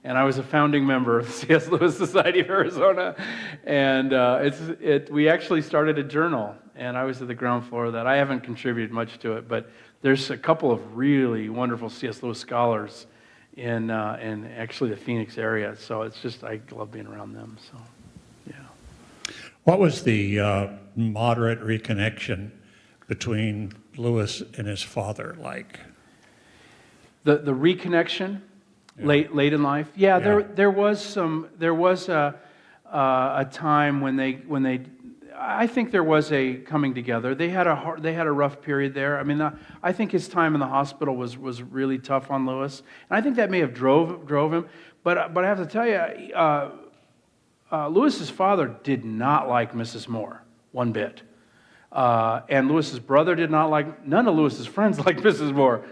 and I was a founding member of the C.S. Lewis Society of Arizona, and we actually started a journal, and I was at the ground floor of that. I haven't contributed much to it, but there's a couple of really wonderful C.S. Lewis scholars in actually the Phoenix area. So it's just, I love being around them. So, yeah. What was the moderate reconnection between Lewis and his father like? The reconnection late in life? Yeah. There was a time when they I think there was a coming together. They had a rough period there. I mean, I think his time in the hospital was really tough on Lewis, and I think that may have drove him. But I have to tell you, Lewis's father did not like Mrs. Moore one bit, and Lewis's brother did not like. None of Lewis's friends liked Mrs. Moore,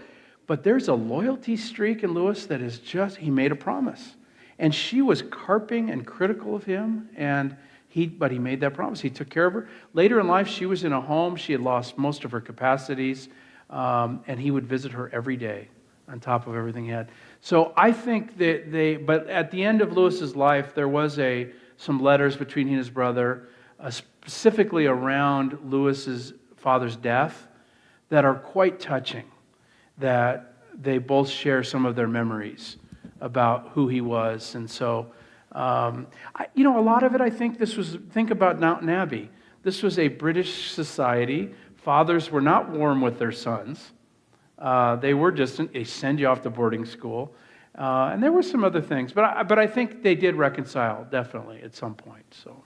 but there's a loyalty streak in Lewis that is just. He made a promise, and she was carping and critical of him, but he made that promise. He took care of her. Later in life, she was in a home. She had lost most of her capacities, and he would visit her every day on top of everything he had. So I think that but at the end of Lewis's life, there was some letters between he and his brother, specifically around Lewis's father's death, that are quite touching, that they both share some of their memories about who he was. And so, a lot of it, I think think about Downton Abbey. This was a British society. Fathers were not warm with their sons. They were distant. They send you off to boarding school. And there were some other things. But I think they did reconcile, definitely, at some point. So,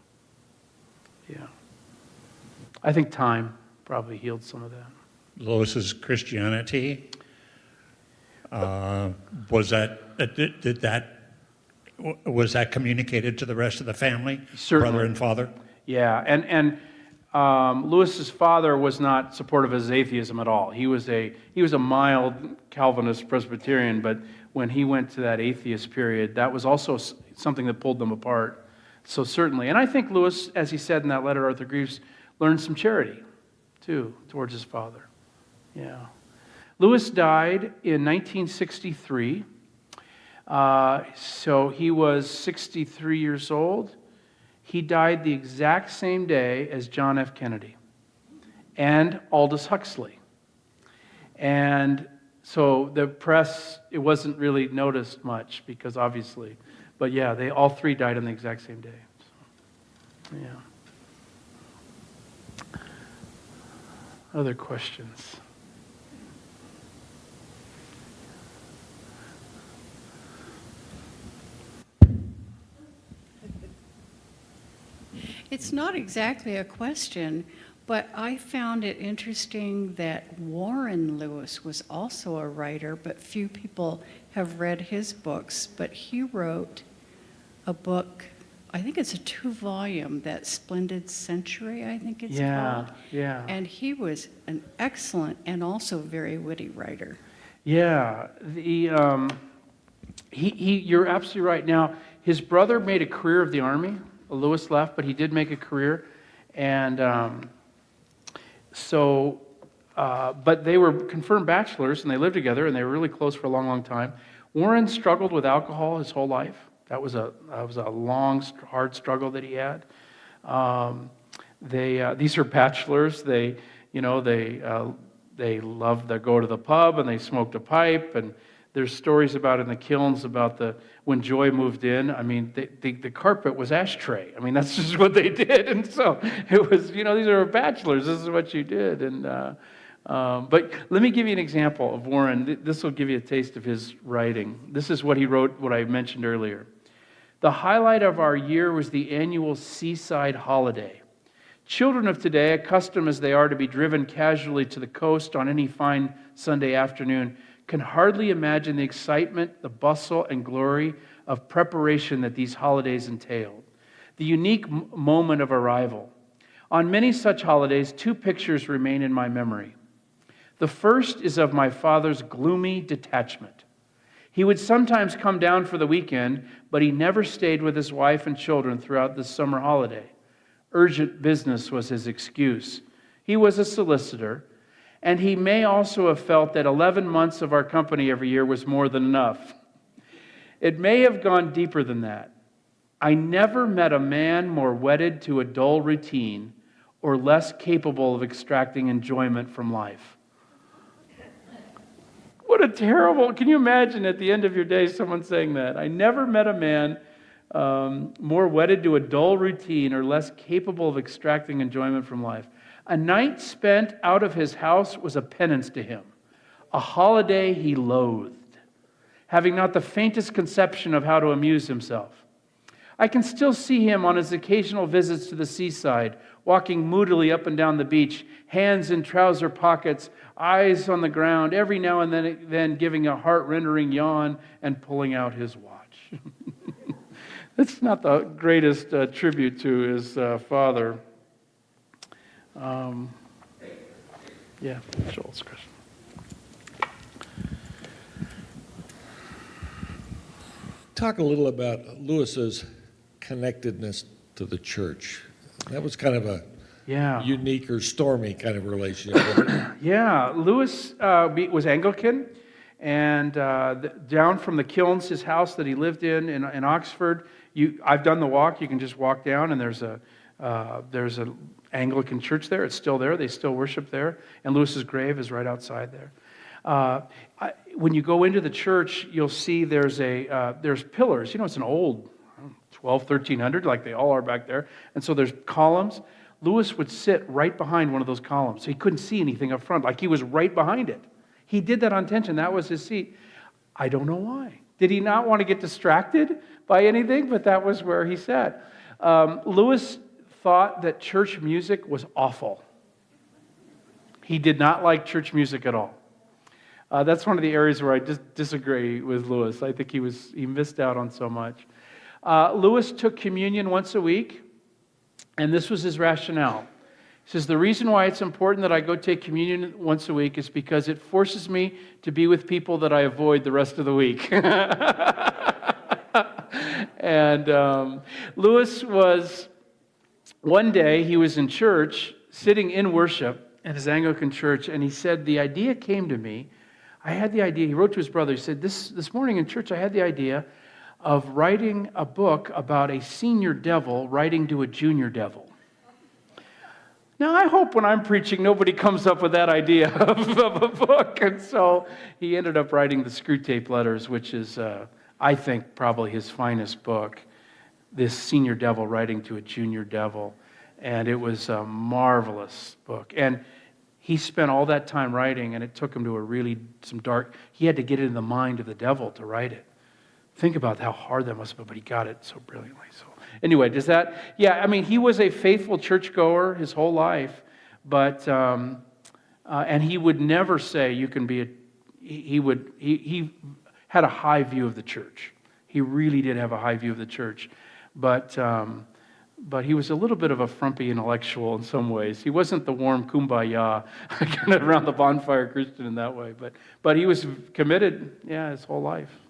yeah. I think time probably healed some of that. Lewis's Christianity, did that Was that communicated to the rest of the family? Certainly. Brother and father? Yeah, and Lewis's father was not supportive of his atheism at all. He was a mild Calvinist Presbyterian, but when he went to that atheist period, that was also something that pulled them apart. So certainly, and I think Lewis, as he said in that letter to Arthur Greaves, learned some charity too towards his father. Yeah, Lewis died in 1963. So he was 63 years old. He died the exact same day as John F. Kennedy and Aldous Huxley. And so the press, it wasn't really noticed much because obviously, but yeah, they all three died on the exact same day. So, yeah. Other questions? It's not exactly a question, but I found it interesting that Warren Lewis was also a writer, but few people have read his books. But he wrote a book, I think it's a 2-volume, That Splendid Century, I think it's called. Yeah. And he was an excellent and also very witty writer. Yeah, you're absolutely right. Now, his brother made a career of the Army. Lewis left, but he did make a career. And but they were confirmed bachelors, and they lived together, and they were really close for a long, long time. Warren struggled with alcohol his whole life. That was a long, hard struggle that he had. These are bachelors. They loved to go to the pub, and they smoked a pipe. And there's stories about in the Kilns about when Joy moved in. I mean, the carpet was ashtray. I mean, that's just what they did. And so it was, these are bachelors. This is what you did. And but let me give you an example of Warren. This will give you a taste of his writing. This is what he wrote, what I mentioned earlier. The highlight of our year was the annual seaside holiday. Children of today, accustomed as they are to be driven casually to the coast on any fine Sunday afternoon, can hardly imagine the excitement, the bustle, and glory of preparation that these holidays entailed. The unique moment of arrival. On many such holidays, 2 pictures remain in my memory. The first is of my father's gloomy detachment. He would sometimes come down for the weekend, but he never stayed with his wife and children throughout the summer holiday. Urgent business was his excuse. He was a solicitor, and he may also have felt that 11 months of our company every year was more than enough. It may have gone deeper than that. I never met a man more wedded to a dull routine or less capable of extracting enjoyment from life. What a terrible, can you imagine at the end of your day someone saying that? I never met a man more wedded to a dull routine or less capable of extracting enjoyment from life. A night spent out of his house was a penance to him, a holiday he loathed, having not the faintest conception of how to amuse himself. I can still see him on his occasional visits to the seaside, walking moodily up and down the beach, hands in trouser pockets, eyes on the ground, every now and then giving a heart-rending yawn and pulling out his watch. That's not the greatest tribute to his father. Yeah, Joel's question. Talk a little about Lewis's connectedness to the church. That was kind of a unique or stormy kind of relationship. Yeah, Lewis was Anglican, and down from the Kilns, his house that he lived in Oxford, I've done the walk. You can just walk down, and there's an Anglican church there. It's still there. They still worship there, and Lewis's grave is right outside there. When you go into the church, you'll see there's pillars. It's an old 1300, like they all are back there, and so there's columns. Lewis would sit right behind one of those columns, so he couldn't see anything up front, like he was right behind it. He did that on intention. That was his seat. I don't know why. Did he not want to get distracted by anything? But that was where he sat. Lewis thought that church music was awful. He did not like church music at all. That's one of the areas where I disagree with Lewis. I think he missed out on so much. Lewis took communion once a week, and this was his rationale. He says, the reason why it's important that I go take communion once a week is because it forces me to be with people that I avoid the rest of the week. And Lewis was, one day he was in church, sitting in worship at his Anglican church, and he said, the idea came to me. I had the idea, he wrote to his brother, he said, this morning in church I had the idea of writing a book about a senior devil writing to a junior devil. Now, I hope when I'm preaching, nobody comes up with that idea of a book. And so he ended up writing the Screwtape Letters, which is, I think, probably his finest book, this senior devil writing to a junior devil. And it was a marvelous book. And he spent all that time writing, and it took him to he had to get in the mind of the devil to write it. Think about how hard that must have been, but he got it so brilliantly. So anyway, he was a faithful churchgoer his whole life, but, and he would never say you can be he had a high view of the church. He really did have a high view of the church, but he was a little bit of a frumpy intellectual in some ways. He wasn't the warm kumbaya, kind of around the bonfire Christian in that way, but he was committed, his whole life.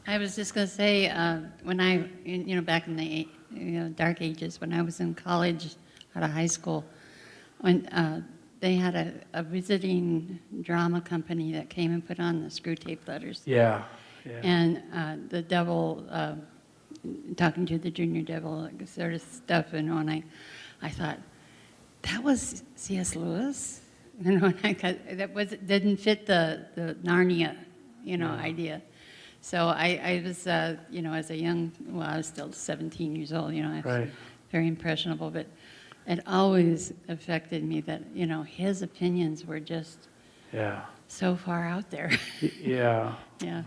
I was just going to say, when back in the dark ages, when I was in college, out of high school, when they had a visiting drama company that came and put on the Screwtape Letters. Yeah. And the devil, talking to the junior devil, sort of stuff, and I thought, that was C.S. Lewis? Didn't fit the Narnia, idea. So I was, as a I was still 17 years old, I was Right. very impressionable, but it always affected me that, his opinions were just so far out there. Yeah. Yeah.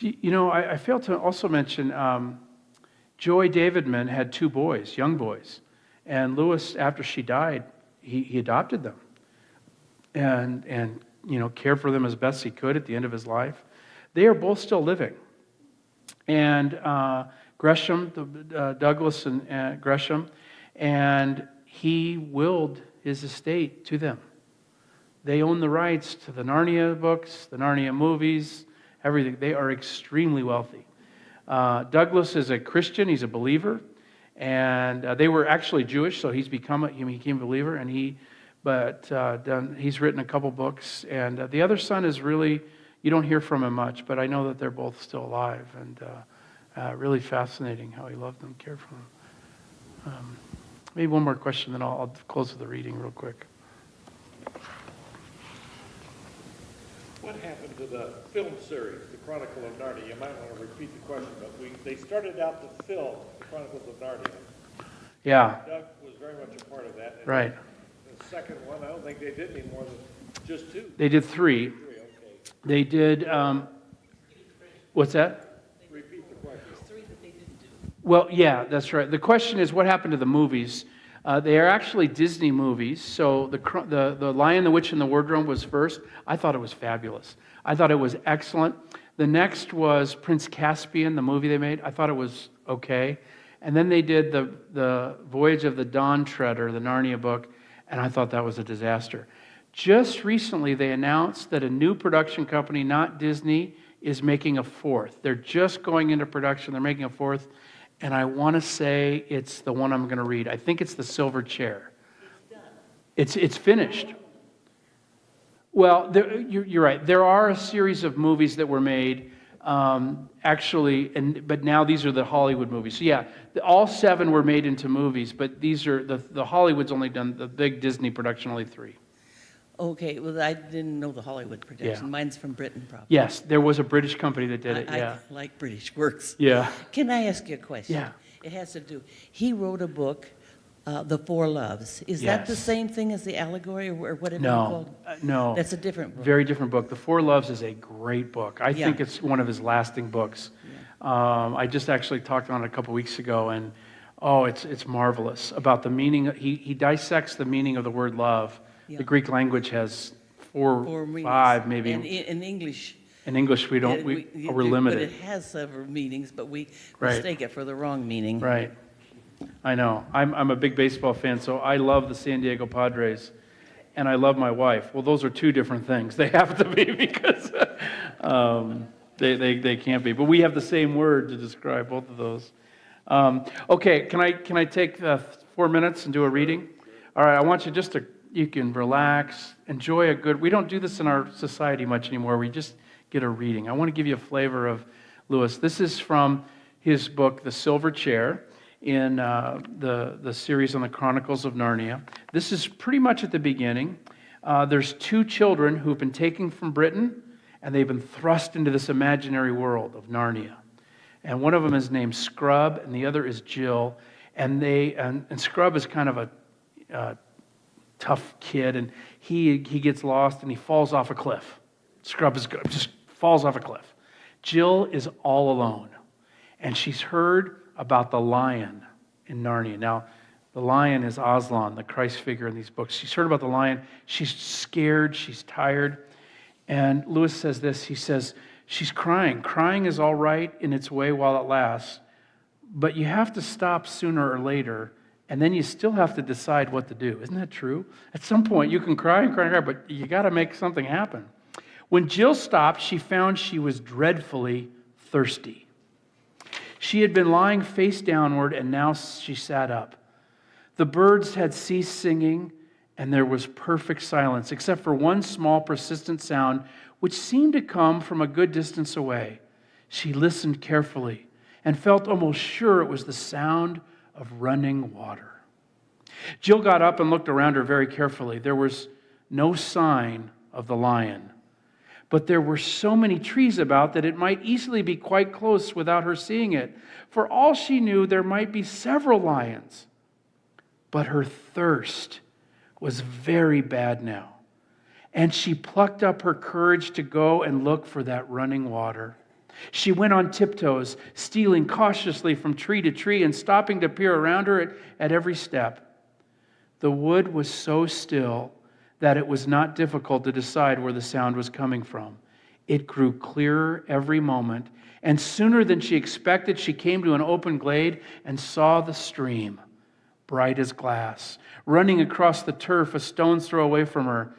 I failed to also mention Joy Davidman had 2 boys, young boys, and Lewis, after she died, he adopted them and cared for them as best he could at the end of his life. They are both still living. And Gresham, Douglas and Gresham, and he willed his estate to them. They own the rights to the Narnia books, the Narnia movies, everything. They are extremely wealthy. Douglas is a Christian. He's a believer. And they were actually Jewish, so he became a believer. And he's written a couple books. And the other son is really... You don't hear from him much, but I know that they're both still alive, and really fascinating how he loved them, cared for them. Maybe one more question, then I'll close with the reading real quick. What happened to the film series, The Chronicle of Narnia? You might want to repeat the question, but they started out the film, The Chronicles of Narnia. Yeah. Doug was very much a part of that. And Right. The second one, I don't think they did any more than just 2. They did 3. They did, what's that? Repeat the question. Well, yeah, that's right. The question is, what happened to the movies? They are actually Disney movies. So the Lion, the Witch, and the Wardrobe was first. I thought it was fabulous. I thought it was excellent. The next was Prince Caspian, the movie they made. I thought it was okay. And then they did the Voyage of the Dawn Treader, the Narnia book, and I thought that was a disaster. Just recently, they announced that a new production company, not Disney, is making a 4th. They're just going into production. They're making a 4th. And I want to say it's the one I'm going to read. I think it's The Silver Chair. It's done. It's finished. Well, you're right. There are a series of movies that were made, but now these are the Hollywood movies. So yeah, all 7 were made into movies, but these are, the Hollywood's only done, the big Disney production, only 3. Okay, well, I didn't know the Hollywood production. Yeah. Mine's from Britain, probably. Yes, there was a British company that did it, yeah. I like British works. Yeah. Can I ask you a question? Yeah. It has to do, he wrote a book, The 4 Loves. Is that the Yes. same thing as the allegory, or whatever you No, called? no. That's a different book. Very different book. The 4 Loves is a great book. I Yeah. think it's one of his lasting books. I just actually talked on it a couple weeks ago, and it's marvelous about the meaning. He dissects the meaning of the word love. Yeah. The Greek language has 4, meanings. 5 maybe. And in English, In English, we don't, we're limited. But it has several meanings, but we Right. mistake it for the wrong meaning. Right. I know. I'm a big baseball fan, so I love the San Diego Padres, and I love my wife. Well, those are two different things. They have to be because they can't be. But we have the same word to describe both of those. Okay, can I take 4 minutes and do a reading? All right, I want you just to, you can relax, enjoy a good, we don't do this in our society much anymore. We just get a reading. I want to give you a flavor of Lewis. This is from his book, The Silver Chair, in the series on the Chronicles of Narnia. This is pretty much at the beginning. There's two children who've been taken from Britain, and they've been thrust into this imaginary world of Narnia. And one of them is named Scrub, and the other is Jill. And Scrub is kind of a tough kid, and he gets lost, and he falls off a cliff. Scrub is good, just falls off a cliff. Jill is all alone, and she's heard about the lion in Narnia. Now, the lion is Aslan, the Christ figure in these books. She's heard about the lion. She's scared. She's tired. And Lewis says this. He says, she's crying. Crying is all right in its way while it lasts, but you have to stop sooner or later, and then you still have to decide what to do. Isn't that true? At some point, you can cry and cry and cry, but you got to make something happen. When Jill stopped, she found she was dreadfully thirsty. She had been lying face downward, and now she sat up. The birds had ceased singing, and there was perfect silence, except for one small, persistent sound, which seemed to come from a good distance away. She listened carefully and felt almost sure it was the sound of running water. Jill got up and looked around her very carefully. There was no sign of the lion, but there were so many trees about that it might easily be quite close without her seeing it. For all she knew, there might be several lions. But her thirst was very bad now, and she plucked up her courage to go and look for that running water. She went on tiptoes, stealing cautiously from tree to tree and stopping to peer around her at every step. The wood was so still that it was not difficult to decide where the sound was coming from. It grew clearer every moment, and sooner than she expected, she came to an open glade and saw the stream, bright as glass, running across the turf a stone's throw away from her.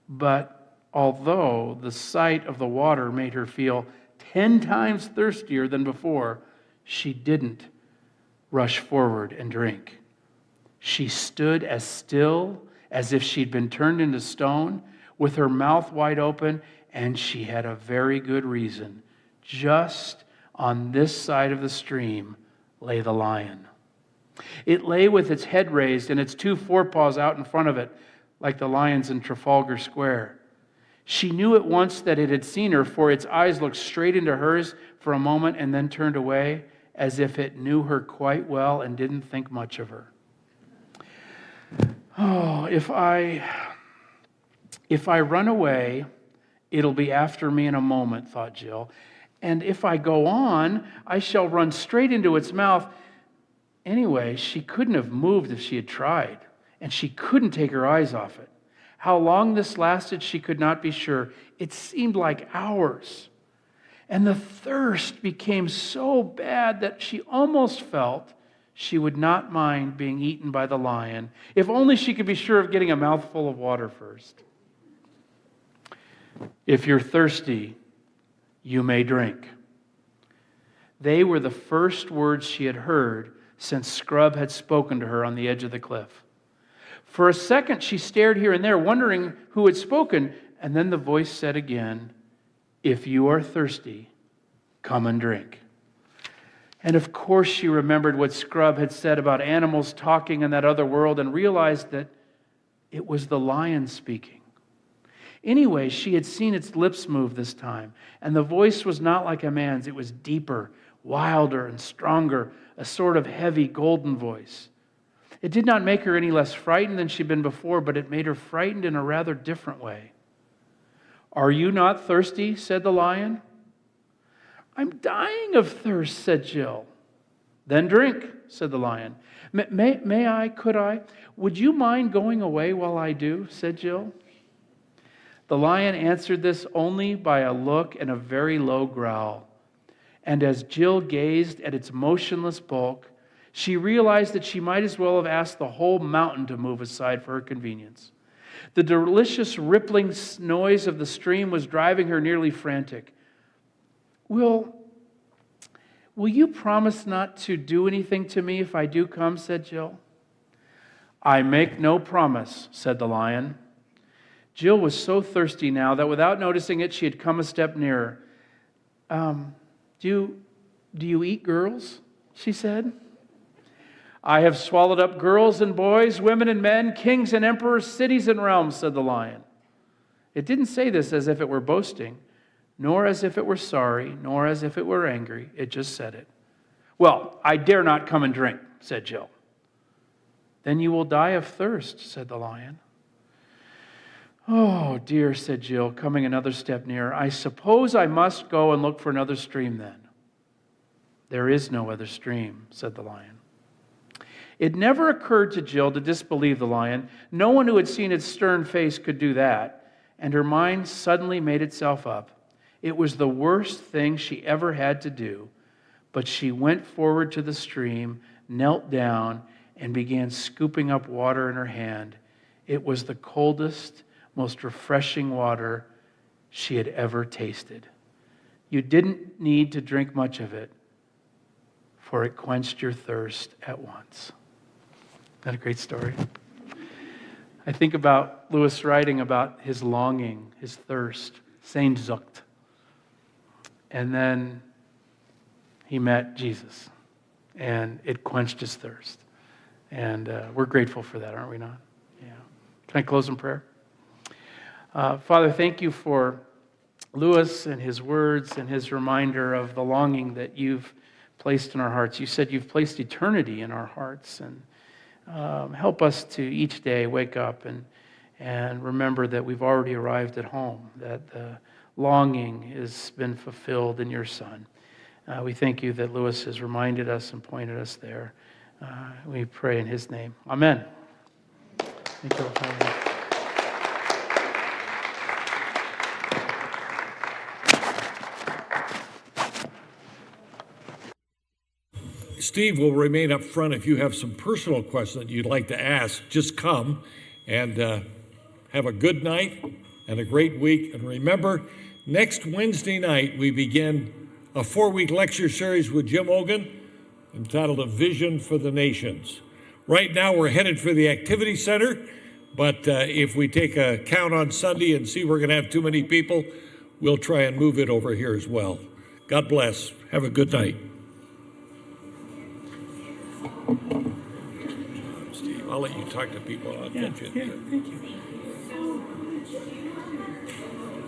But although the sight of the water made her feel 10 times thirstier than before, she didn't rush forward and drink. She stood as still as if she'd been turned into stone, with her mouth wide open, and she had a very good reason. Just on this side of the stream lay the lion. It lay with its head raised and its two forepaws out in front of it, like the lions in Trafalgar Square. She knew at once that it had seen her, for its eyes looked straight into hers for a moment and then turned away, as if it knew her quite well and didn't think much of her. Oh, if I run away, it'll be after me in a moment, thought Jill. And if I go on, I shall run straight into its mouth. Anyway, she couldn't have moved if she had tried, and she couldn't take her eyes off it. How long this lasted, she could not be sure. It seemed like hours. And the thirst became so bad that she almost felt she would not mind being eaten by the lion, if only she could be sure of getting a mouthful of water first. If you're thirsty, you may drink. They were the first words she had heard since Scrub had spoken to her on the edge of the cliff. For a second, she stared here and there, wondering who had spoken, and then the voice said again, "If you are thirsty, come and drink." And of course she remembered what Scrub had said about animals talking in that other world and realized that it was the lion speaking. Anyway, she had seen its lips move this time, and the voice was not like a man's. It was deeper, wilder, and stronger, a sort of heavy golden voice. It did not make her any less frightened than she'd been before, but it made her frightened in a rather different way. "Are you not thirsty?" said the lion. "I'm dying of thirst," said Jill. "Then drink," said the lion. May I, could I? Would you mind going away while I do?" said Jill. The lion answered this only by a look and a very low growl. And as Jill gazed at its motionless bulk, she realized that she might as well have asked the whole mountain to move aside for her convenience. The delicious rippling noise of the stream was driving her nearly frantic. Will you promise not to do anything to me if I do come?" said Jill. "I make no promise," said the lion. Jill was so thirsty now that without noticing it, she had come a step nearer. Do you eat girls?" she said. "I have swallowed up girls and boys, women and men, kings and emperors, cities and realms," said the lion. It didn't say this as if it were boasting, nor as if it were sorry, nor as if it were angry. It just said it. "Well, I dare not come and drink," said Jill. "Then you will die of thirst," said the lion. "Oh, dear," said Jill, coming another step nearer. "I suppose I must go and look for another stream then." "There is no other stream," said the lion. It never occurred to Jill to disbelieve the lion. No one who had seen its stern face could do that, and her mind suddenly made itself up. It was the worst thing she ever had to do, but she went forward to the stream, knelt down, and began scooping up water in her hand. It was the coldest, most refreshing water she had ever tasted. You didn't need to drink much of it, for it quenched your thirst at once. Isn't that a great story? I think about Lewis writing about his longing, his thirst, Sehnsucht. And then he met Jesus, and it quenched his thirst. And we're grateful for that, aren't we not? Yeah. Can I close in prayer? Father, thank you for Lewis and his words and his reminder of the longing that you've placed in our hearts. You said you've placed eternity in our hearts, and help us to each day wake up and remember that we've already arrived at home, that the longing has been fulfilled in your Son. We thank you that Lewis has reminded us and pointed us there. We pray in his name. Amen. Thank you, Father. Steve will remain up front. If you have some personal questions that you'd like to ask, just come and have a good night and a great week. And remember, next Wednesday night, we begin a 4-week lecture series with Jim Ogan entitled A Vision for the Nations. Right now, we're headed for the Activity Center, but if we take a count on Sunday and see we're going to have too many people, we'll try and move it over here as well. God bless. Have a good night. Steve, I'll let you talk to people. I'll get you in here. Thank you.